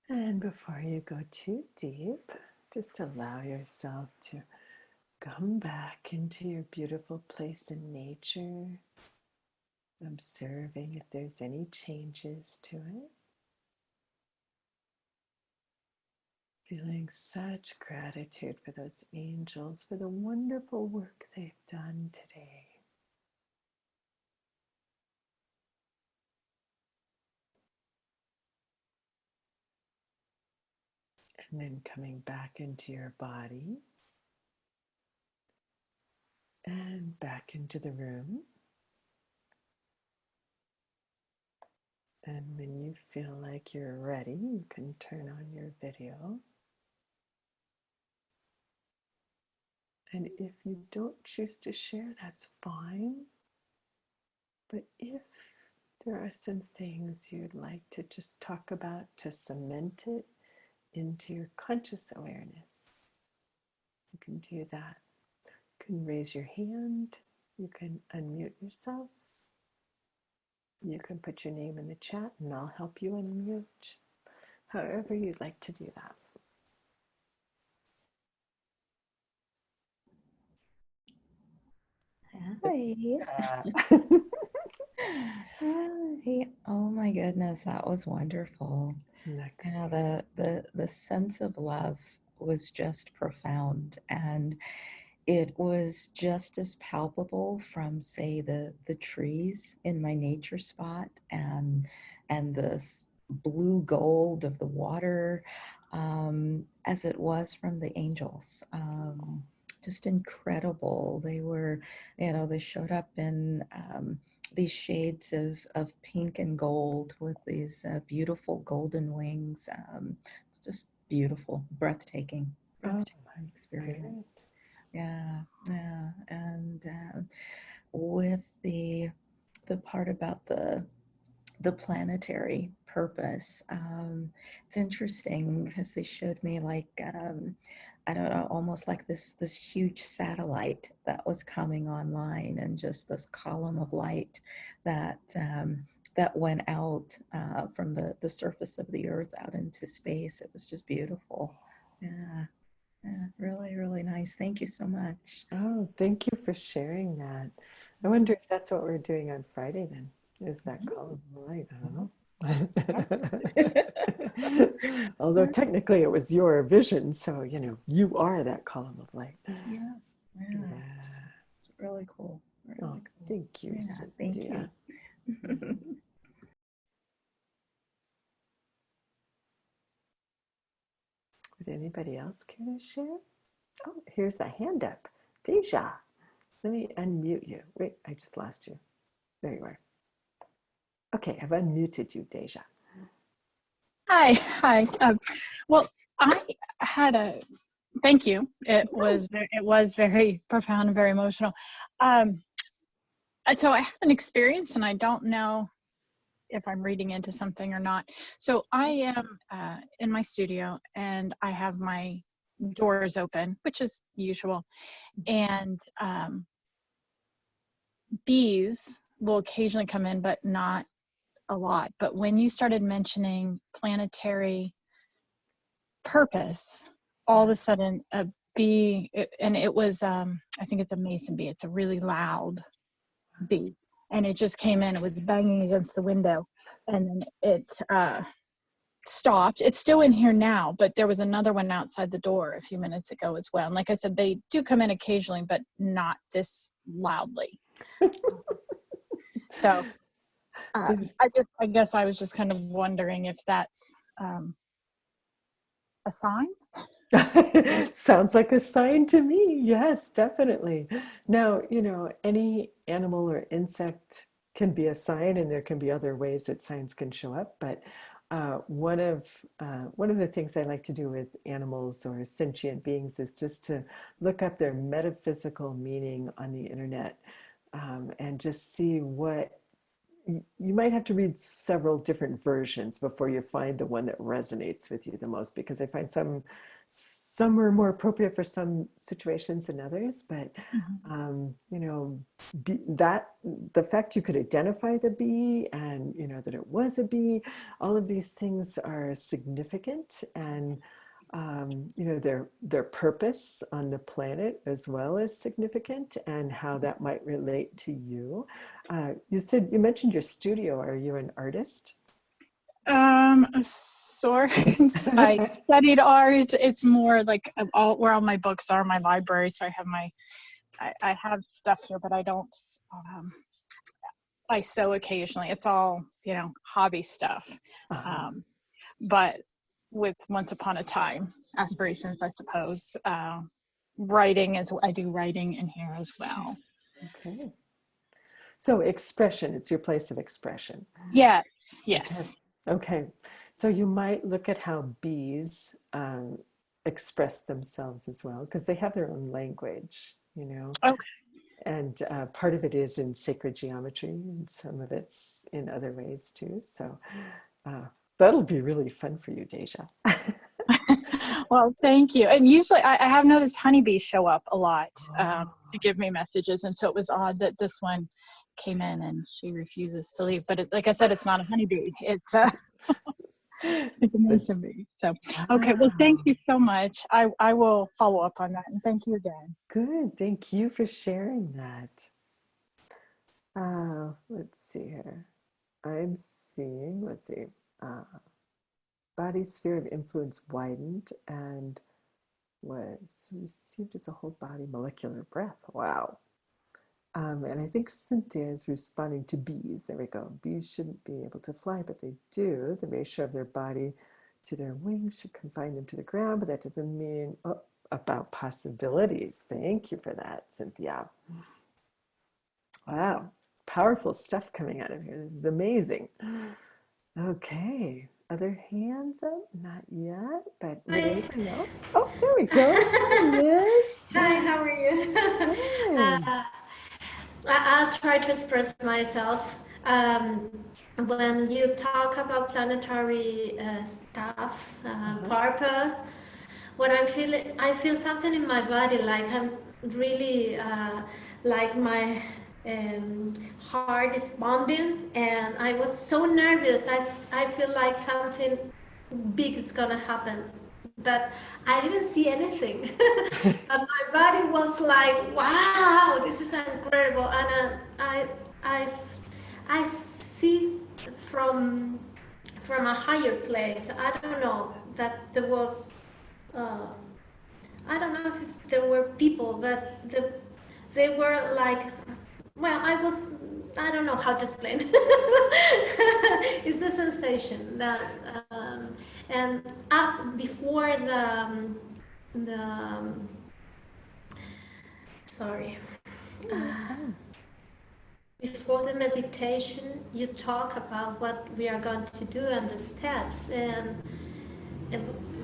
Speaker 1: And before you go too deep, just allow yourself to come back into your beautiful place in nature, observing if there's any changes to it. Feeling such gratitude for those angels, for the wonderful work they've done today. And then coming back into your body and back into the room. And when you feel like you're ready, you can turn on your video. And if you don't choose to share, that's fine. But if there are some things you'd like to just talk about to cement it into your conscious awareness, you can do that. You can raise your hand, you can unmute yourself, you can put your name in the chat and I'll help you unmute, however you'd like to do that.
Speaker 2: Hi. Hi. Oh my goodness, that was wonderful. The sense of love was just profound, and it was just as palpable from, say, the trees in my nature spot and this blue gold of the water, as it was from the angels. Just incredible. They were, they showed up in these shades of pink and gold with these beautiful golden wings. It's just beautiful, breathtaking experience.
Speaker 1: Goodness.
Speaker 2: Yeah, yeah. And with the part about the planetary purpose. It's interesting because they showed me like I don't know, almost like this huge satellite that was coming online, and just this column of light that that went out from the surface of the Earth out into space. It was just beautiful. Yeah, yeah, really, really nice. Thank you so much.
Speaker 1: Oh, thank you for sharing that. I wonder if that's what we're doing on Friday then. Is that column of light? I don't know. Although technically it was your vision, so you are that column of light.
Speaker 2: Yeah, yeah,
Speaker 1: Yeah.
Speaker 2: it's really cool.
Speaker 1: Oh,
Speaker 2: Really cool.
Speaker 1: thank you,
Speaker 2: Yeah, thank you.
Speaker 1: Cynthia. Mhm. Would anybody else care to share? Oh, here's a hand up. Deja, let me unmute you. Wait, I just lost you. There you are. Okay, I've unmuted you, Deja.
Speaker 3: Hi, hi. Well, I had a thank you. It was very profound and very emotional. Um, so I have an experience, and I don't know if I'm reading into something or not. So I am in my studio, and I have my doors open, which is usual, and bees will occasionally come in, but not a lot. But when you started mentioning planetary purpose, all of a sudden a bee, and it was I think it's a mason bee. It's a really loud bee, and it just came in. It was banging against the window, and then it stopped. It's still in here now, but there was another one outside the door a few minutes ago as well. And like I said, they do come in occasionally, but not this loudly. So I guess I was just kind of wondering if that's a sign.
Speaker 1: Sounds like a sign to me. Yes, definitely. Now, any animal or insect can be a sign, and there can be other ways that signs can show up. But one of the things I like to do with animals or sentient beings is just to look up their metaphysical meaning on the internet, and just see what you might have to read several different versions before you find the one that resonates with you the most, because I find some are more appropriate for some situations than others, but
Speaker 3: Mhm.
Speaker 1: you know, that the fact you could identify the bee and you know that it was a bee, all of these things are significant, and you know their purpose on the planet as well is significant, and how that might relate to you. You mentioned your studio. Are you an artist?
Speaker 3: Sorts. I studied art. It's more like where all my books are, my library. So I have I have stuff here, but I don't, um, I sew occasionally. It's all, hobby stuff.
Speaker 1: Uh-huh.
Speaker 3: Um, but with Once Upon a Time aspirations, I suppose. I do writing in here as well.
Speaker 1: Okay. So expression, it's your place of expression.
Speaker 3: Yeah.
Speaker 1: Okay.
Speaker 3: Yes.
Speaker 1: Okay. So you might look at how bees express themselves as well, because they have their own language, you know,
Speaker 3: Okay.
Speaker 1: and part of it is in sacred geometry, and some of it's in other ways too. So uh, that'll be really fun for you, Deja.
Speaker 3: Well, thank you. And usually I have noticed honeybees show up a lot
Speaker 1: Oh.
Speaker 3: to give me messages. And so it was odd that this one came in and she refuses to leave. But like I said, it's not a honeybee. It's like a
Speaker 1: But,
Speaker 3: mason bee. So, okay. Well, thank
Speaker 1: wow.
Speaker 3: you so much. I will follow up on that. And thank you again.
Speaker 1: Good. Thank you for sharing that. Let's see here. I'm seeing, let's see, uh, body sphere of influence widened and was received as a whole body molecular breath. Wow. And I think Cynthia is responding to bees. There we go. Bees shouldn't be able to fly, but they do. The ratio of their body to their wings should confine them to the ground, but that doesn't mean about possibilities. Thank you for that, Cynthia. Wow. Powerful stuff coming out of here. This is amazing. Okay. Other hands up? Not yet, but would
Speaker 4: Hi.
Speaker 1: anything else? Oh, there we go. Hi,
Speaker 4: Hi,
Speaker 1: Liz.
Speaker 4: how are you?
Speaker 1: Good.
Speaker 4: I'll try to express myself. When you talk about planetary stuff,
Speaker 1: Uh-huh.
Speaker 4: purpose, when I feel something in my body, like I'm really, like my heart is pumping, and I was so nervous. I feel like something big is gonna happen, but I didn't see anything. But my body was like, "Wow, this is incredible!" And I, I see from from a higher place. I don't know that there was. Uh, I don't know if there were people, but they were like, well, I don't know how to explain. It's the sensation that, and before the sorry, uh, before the meditation, you talk about what we are going to do and the steps, and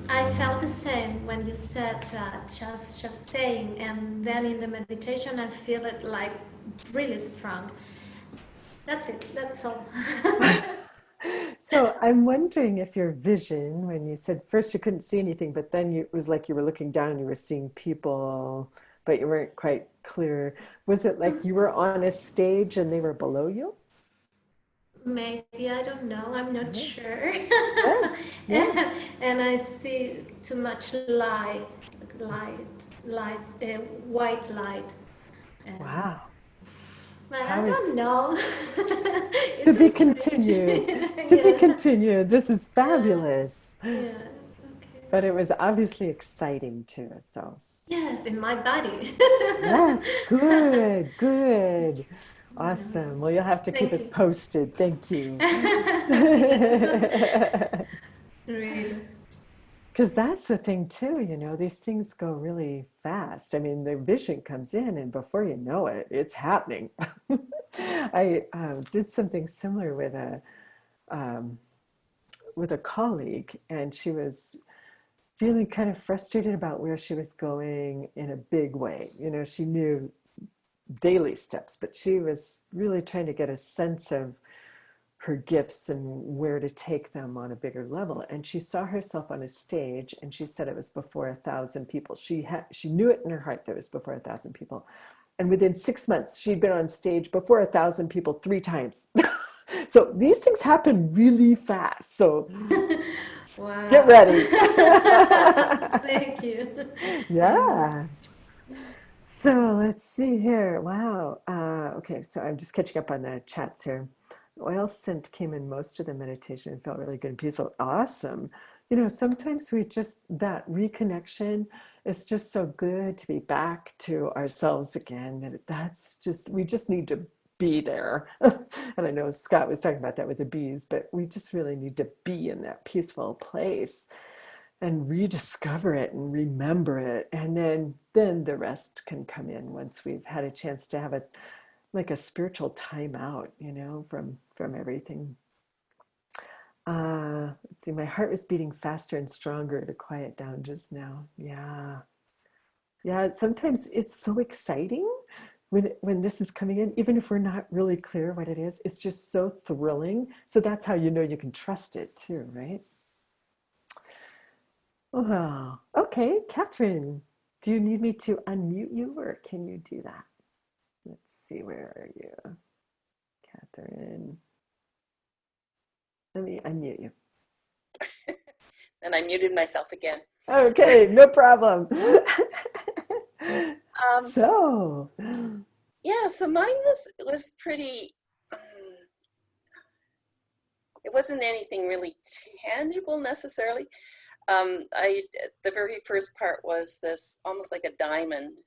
Speaker 4: I felt the same when you said that, just saying, and then in the meditation I feel it like really strong. That's it. That's all.
Speaker 1: So I'm wondering if your vision, when you said first you couldn't see anything, but then it was like you were looking down and you were seeing people, but you weren't quite clear. Was it like you were on a stage and they were below you?
Speaker 4: Maybe, I don't know. I'm not
Speaker 1: Yeah.
Speaker 4: sure.
Speaker 1: Good. Yeah.
Speaker 4: And I see too much white light. And,
Speaker 1: Wow.
Speaker 4: but I
Speaker 1: How
Speaker 4: don't
Speaker 1: ex
Speaker 4: know.
Speaker 1: To
Speaker 4: It's a
Speaker 1: be
Speaker 4: strange.
Speaker 1: continued. To be
Speaker 4: Yeah.
Speaker 1: continued. This is
Speaker 4: Yeah.
Speaker 1: fabulous.
Speaker 4: Yeah. Okay.
Speaker 1: But it was obviously exciting too. So,
Speaker 4: Yes, in my body.
Speaker 1: yes, good, good.
Speaker 4: Yeah.
Speaker 1: Awesome. Well, you'll have to keep
Speaker 4: Thank
Speaker 1: us
Speaker 4: you.
Speaker 1: posted. Thank you.
Speaker 4: Yeah. Really.
Speaker 1: Because that's the thing too, you know, these things go really fast. I mean, the vision comes in, and before you know it, it's happening. I did something similar um, with a colleague, and she was feeling kind of frustrated about where she was going in a big way. You know, she knew daily steps, but she was really trying to get a sense of her gifts and where to take them on a bigger level. And she saw herself on a stage, and she said it was before 1,000 people. She knew it in her heart that it was before 1,000 people. And within 6 months, she'd been on stage before 1,000 people 3 times. So these things happen really fast. So
Speaker 4: Wow.
Speaker 1: get ready.
Speaker 4: Thank you.
Speaker 1: Yeah. So let's see here. Wow. Okay, so I'm just catching up on the chats here. Oil scent came in most of the meditation and felt really good and peaceful. Awesome. You know, sometimes we just, that reconnection, it's just so good to be back to ourselves again. That's just, we just need to be there. And I know Scott was talking about that with the bees, but we just really need to be in that peaceful place and rediscover it and remember it. And then the rest can come in once we've had a chance to have a spiritual timeout, you know, from everything. Let's see, my heart was beating faster and stronger to quiet down just now. Yeah. Yeah, sometimes it's so exciting when this is coming in, even if we're not really clear what it is, it's just so thrilling. So that's how you know you can trust it too, right? Wow. Okay, Catherine, do you need me to unmute you or can you do that? Let's see, where are you? Catherine. Let me unmute you.
Speaker 5: And I muted myself again.
Speaker 1: Okay, no problem. So
Speaker 5: yeah, so mine was pretty. It wasn't anything really tangible necessarily. The very first part was this almost like a diamond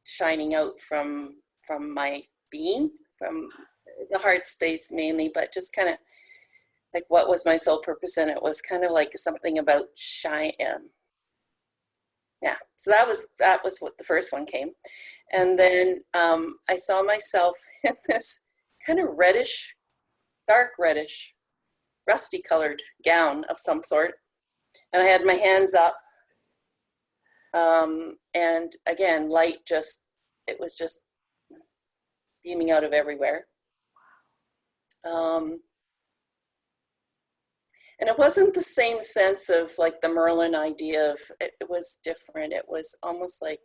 Speaker 5: shining out from my being, from the heart space mainly, but just kind of like what was my soul purpose, and it was kind of like something about shine. Yeah, so that was what the first one came, and then I saw myself in this kind of reddish, dark reddish, rusty colored gown of some sort, and I had my hands up, and again, light it was just beaming out of everywhere. And it wasn't the same sense of like the Merlin idea of, it was different. It was almost like,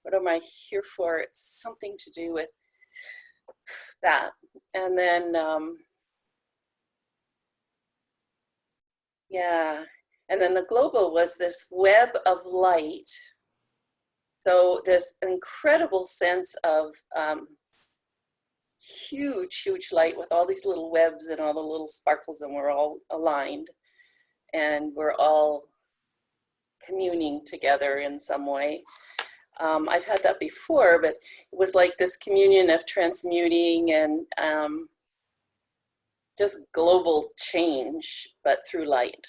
Speaker 5: what am I here for? It's something to do with that. And then, yeah. And then the global was this web of light. So this incredible sense of huge light with all these little webs and all the little sparkles, and we're all aligned and we're all communing together in some way. I've had that before, but it was like this communion of transmuting and just global change, but through light.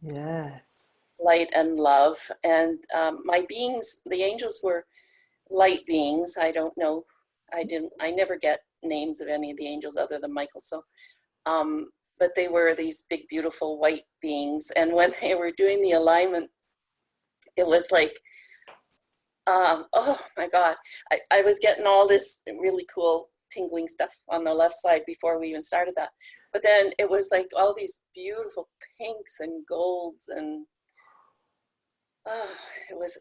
Speaker 1: yes.
Speaker 5: Light and love. And my beings, the angels, were light beings. I don't know. I never get names of any of the angels other than Michael. So, but they were these big, beautiful white beings. And when they were doing the alignment, it was like, oh my God, I was getting all this really cool tingling stuff on the left side before we even started that. But then it was like all these beautiful pinks and golds, and it was,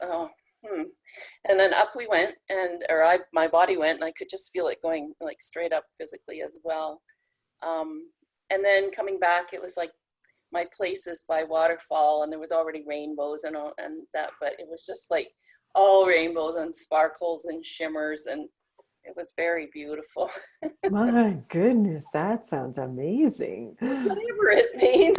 Speaker 5: And then up we went, my body went, and I could just feel it going like straight up physically as well. And then coming back, it was like my place is by waterfall, and there was already rainbows and all, and that, but it was just like all rainbows and sparkles and shimmers, and it was very beautiful.
Speaker 1: My goodness, that sounds amazing.
Speaker 5: Whatever it means.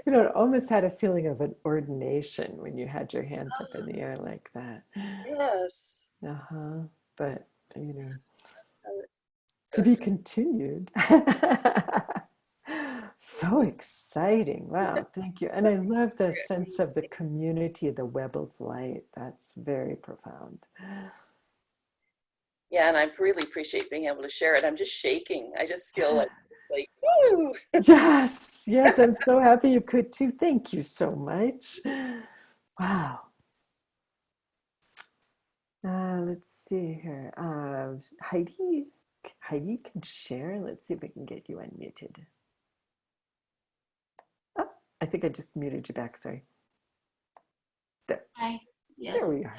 Speaker 1: You know, it almost had a feeling of an ordination when you had your hands up in the air like that.
Speaker 5: Yes.
Speaker 1: But, you know, to be continued. So exciting. Wow, thank you. And I love the sense of the community, the web of light. That's very profound.
Speaker 5: Yeah, and I really appreciate being able to share it. I'm just shaking. I just feel like woo!
Speaker 1: Yes, yes, I'm so happy you could too. Thank you so much. Wow. Let's see here. Heidi, Heidi can share. Let's see if we can get you unmuted. Oh, I think I just muted you back. Sorry. There.
Speaker 6: Hi.
Speaker 1: There
Speaker 6: Yes.
Speaker 1: we are.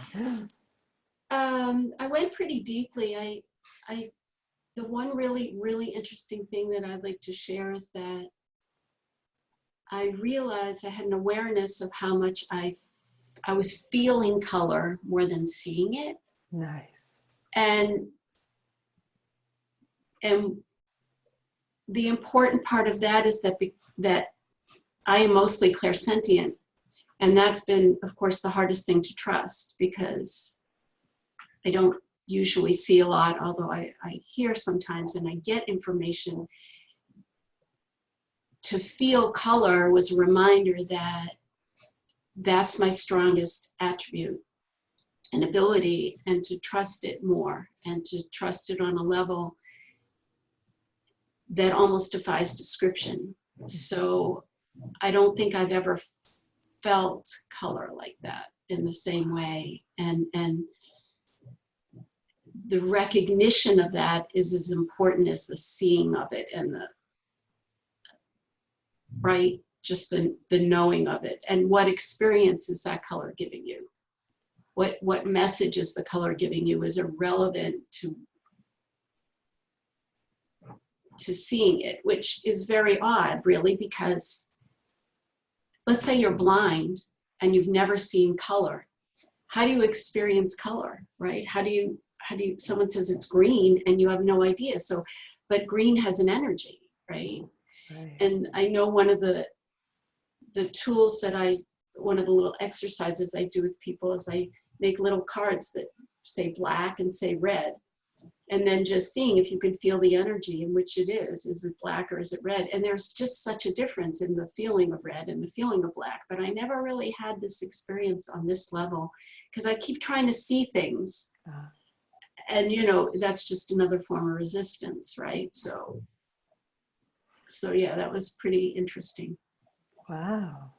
Speaker 6: I went pretty deeply. The one really interesting thing that I'd like to share is that I realized I had an awareness of how much I was feeling color more than seeing it.
Speaker 1: Nice.
Speaker 6: And the important part of that is that I am mostly clairsentient. And that's been, of course, the hardest thing to trust, because I don't usually see a lot, although I hear sometimes and I get information. To feel color was a reminder that that's my strongest attribute and ability, and to trust it more, and to trust it on a level that almost defies description. So I don't think I've ever felt color like that in the same way. And the recognition of that is as important as the seeing of it, and just the knowing of it. And what experience is that color giving you? What message is the color giving you is irrelevant to seeing it, which is very odd, really, because let's say you're blind and you've never seen color. How do you experience color, right? How do you, someone says it's green and you have no idea. So, but green has an energy, right?
Speaker 1: Right.
Speaker 6: And I know one of the tools that one of the little exercises I do with people is I make little cards that say black and say red. And then just seeing if you can feel the energy in which it is. Is it black or is it red? And there's just such a difference in the feeling of red and the feeling of black. But I never really had this experience on this level, because I keep trying to see things. And, that's just another form of resistance, right? So yeah, that was pretty interesting.
Speaker 1: Wow.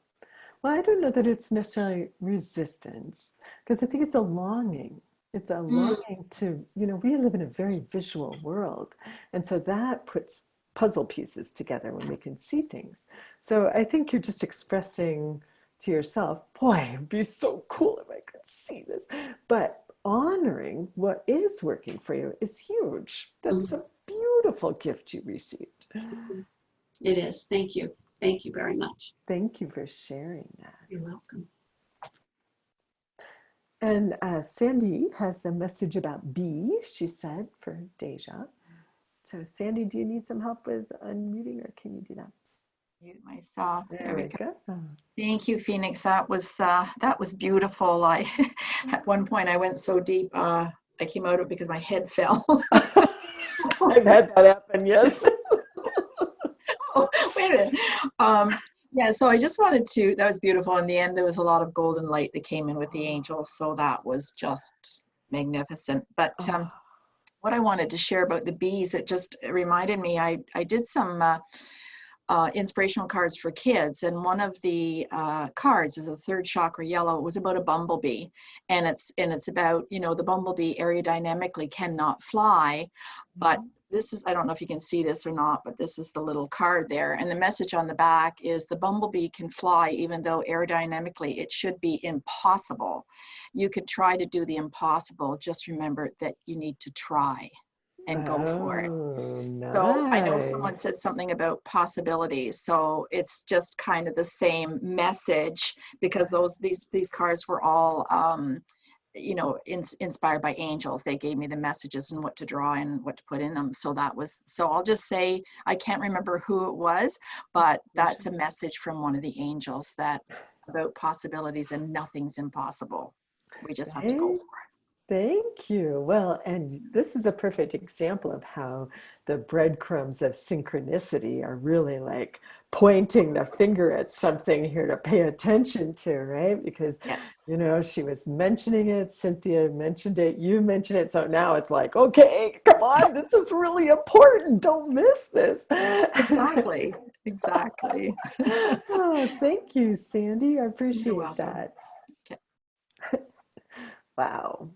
Speaker 1: Well, I don't know that it's necessarily resistance, because I think it's a longing. It's a longing to, we live in a very visual world. And so that puts puzzle pieces together when we can see things. So I think you're just expressing to yourself, boy, it'd be so cool if I could see this. But honoring what is working for you is huge. That's a beautiful gift you received.
Speaker 6: It is. Thank you. Thank you very much.
Speaker 1: Thank you for sharing that.
Speaker 6: You're welcome.
Speaker 1: And Sandy has a message about B, she said, for Deja. So Sandy, do you need some help with unmuting, or can you do that?
Speaker 7: Mute myself.
Speaker 1: There we go.
Speaker 7: Thank you, Phoenix. That was beautiful. At one point I went so deep, I came out of it because my head fell.
Speaker 1: I've had that happen, yes.
Speaker 7: Oh, wait a minute. Yeah, so I just wanted to, that was beautiful. In the end, there was a lot of golden light that came in with the angels. So that was just magnificent. But what I wanted to share about the bees, it just reminded me, I did some inspirational cards for kids. And one of the cards is a third chakra yellow. It was about a bumblebee. And it's about, the bumblebee aerodynamically cannot fly, but this is, I don't know if you can see this or not, but this is the little card there. And the message on the back is the bumblebee can fly, even though aerodynamically it should be impossible. You could try to do the impossible. Just remember that you need to try and go for it.
Speaker 1: Nice.
Speaker 7: So I know someone said something about possibilities. So it's just kind of the same message, because these cards were all, inspired by angels. They gave me the messages and what to draw and what to put in them. So I'll just say, I can't remember who it was, but that's a message from one of the angels about possibilities, and nothing's impossible. We just have to go for it.
Speaker 1: Thank you. Well, and this is a perfect example of how the breadcrumbs of synchronicity are really like pointing the finger at something here to pay attention to, right? Because,
Speaker 7: yes.
Speaker 1: she was mentioning it, Cynthia mentioned it, you mentioned it. So now it's like, okay, come on, this is really important. Don't miss this.
Speaker 7: Exactly.
Speaker 1: Oh, thank you, Sandy. I appreciate that.
Speaker 7: Okay.
Speaker 1: Wow.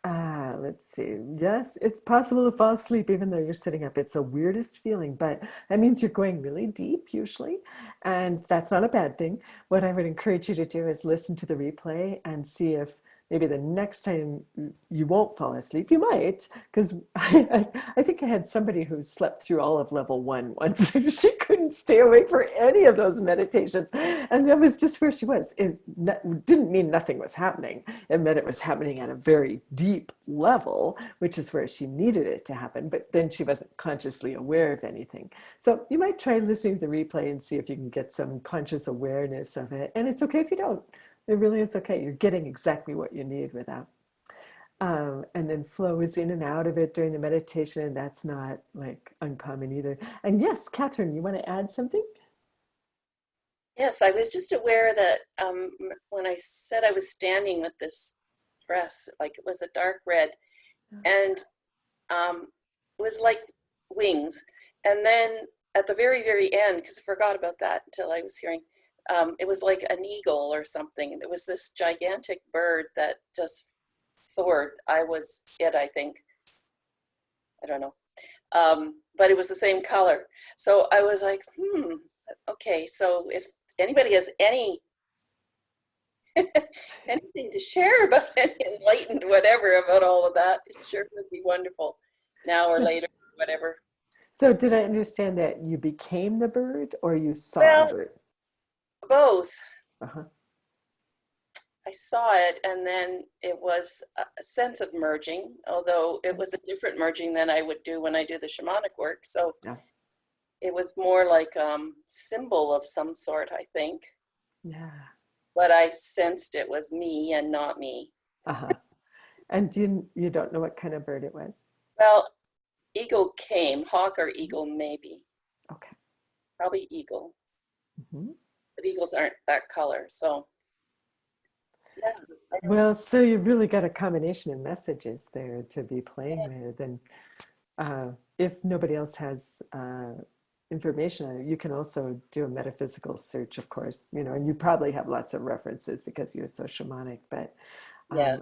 Speaker 1: Let's see. Yes, it's possible to fall asleep even though you're sitting up. It's the weirdest feeling, but that means you're going really deep usually, and that's not a bad thing. What I would encourage you to do is listen to the replay and see if maybe the next time you won't fall asleep. You might, because I think I had somebody who slept through all of level 1 once. She couldn't stay awake for any of those meditations, and that was just where she was. It didn't mean nothing was happening. It meant it was happening at a very deep level, which is where she needed it to happen, but then she wasn't consciously aware of anything. So you might try listening to the replay and see if you can get some conscious awareness of it, and it's okay if you don't. It really is okay. You're getting exactly what you need with that. And then flow is in and out of it during the meditation, and that's not like uncommon either. And yes, Catherine, you want to add something?
Speaker 5: Yes, I was just aware that when I said I was standing with this dress, like it was a dark red, and it was like wings. And then at the very, very end, because I forgot about that until I was hearing, it was like an eagle or something. It was this gigantic bird that just soared. I was it, I think. I don't know. But it was the same color. So I was like, okay, so if anybody has anything to share about any enlightened whatever about all of that, it sure would be wonderful now or later, whatever.
Speaker 1: So did I understand that you became the bird or you saw
Speaker 5: Well,
Speaker 1: the bird?
Speaker 5: both.
Speaker 1: Uh-huh.
Speaker 5: I saw it, and then it was a sense of merging, although it was a different merging than I would do when I do the shamanic work. So
Speaker 1: Yeah.
Speaker 5: it was more like symbol of some sort, I think.
Speaker 1: Yeah.
Speaker 5: But I sensed it was me and not me.
Speaker 1: Uh-huh. And you don't know what kind of bird it was?
Speaker 5: Well, eagle came, hawk or eagle maybe.
Speaker 1: Okay.
Speaker 5: Probably eagle.
Speaker 1: Mm-hmm.
Speaker 5: But eagles aren't that color, so yeah.
Speaker 1: Well, so you've really got a combination of messages there to be playing with. And if nobody else has information, you can also do a metaphysical search, of course, and you probably have lots of references because you're so shamanic. But
Speaker 5: Yeah.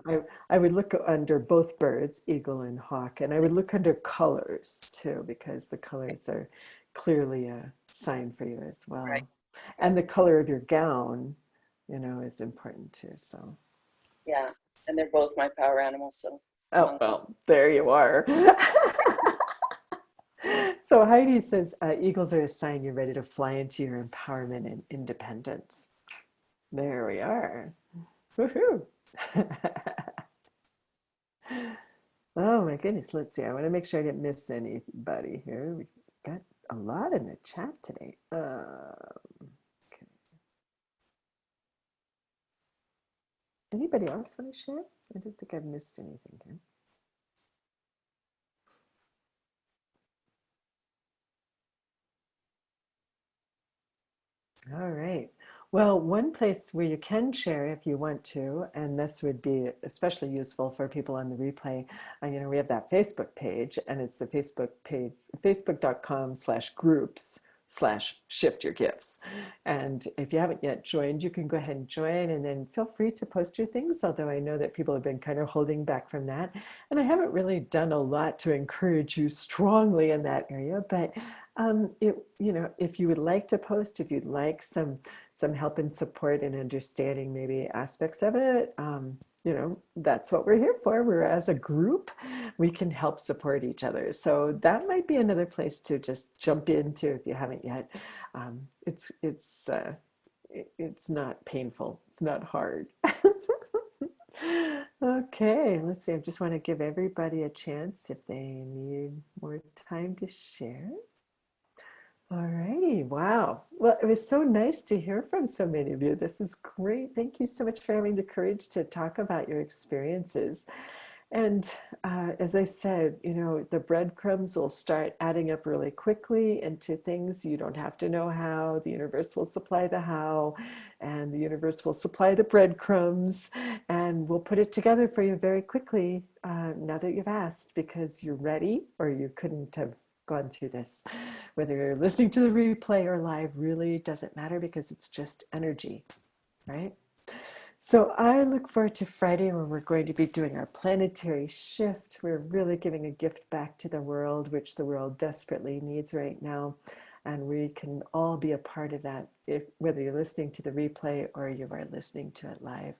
Speaker 1: I would look under both birds, eagle and hawk, and I would look under colors too, because the colors are clearly a sign for you as well.
Speaker 5: Right.
Speaker 1: And the color of your gown, is important too. So.
Speaker 5: Yeah, and they're both my power animals, so.
Speaker 1: Oh, well, there you are. So Heidi says, eagles are a sign you're ready to fly into your empowerment and independence. There we are. Woohoo. Oh my goodness, let's see. I want to make sure I didn't miss anybody here. We got a lot in the chat today. Okay. Anybody else want to share? I don't think I've missed anything here. All right. Well, one place where you can share if you want to, and this would be especially useful for people on the replay, we have that Facebook page, and it's the Facebook page, facebook.com/groups/shiftyourgifts. And if you haven't yet joined, you can go ahead and join, and then feel free to post your things, although I know that people have been kind of holding back from that. And I haven't really done a lot to encourage you strongly in that area, but if you would like to post, if you'd like some help and support and understanding maybe aspects of it, that's what we're here for. We're as a group, we can help support each other. So that might be another place to just jump into if you haven't yet. It's not painful. It's not hard. Okay, let's see. I just want to give everybody a chance if they need more time to share. All righty. Wow. Well, it was so nice to hear from so many of you. This is great. Thank you so much for having the courage to talk about your experiences. And as I said, the breadcrumbs will start adding up really quickly into things. You don't have to know how. The universe will supply the how, and the universe will supply the breadcrumbs, and we'll put it together for you very quickly now that you've asked, because you're ready, or you couldn't have gone through this. Whether you're listening to the replay or live really doesn't matter, because it's just energy, right? So I look forward to Friday when we're going to be doing our planetary shift. We're really giving a gift back to the world, which the world desperately needs right now. And we can all be a part of that, if whether you're listening to the replay or you are listening to it live.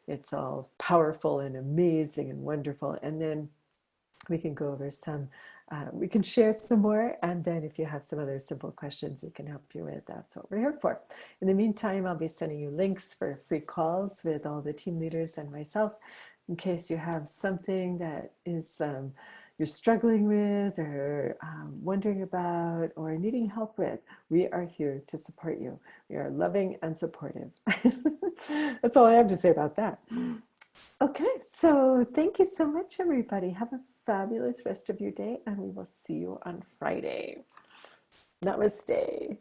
Speaker 1: It's all powerful and amazing and wonderful. And then we can go over some, we can share some more. And then if you have some other simple questions we can help you with, that's what we're here for. In the meantime, I'll be sending you links for free calls with all the team leaders and myself in case you have something that is you're struggling with or wondering about or needing help with. We are here to support you. We are loving and supportive. That's all I have to say about that. Okay, so thank you so much, everybody. Have a fabulous rest of your day, and we will see you on Friday. Namaste.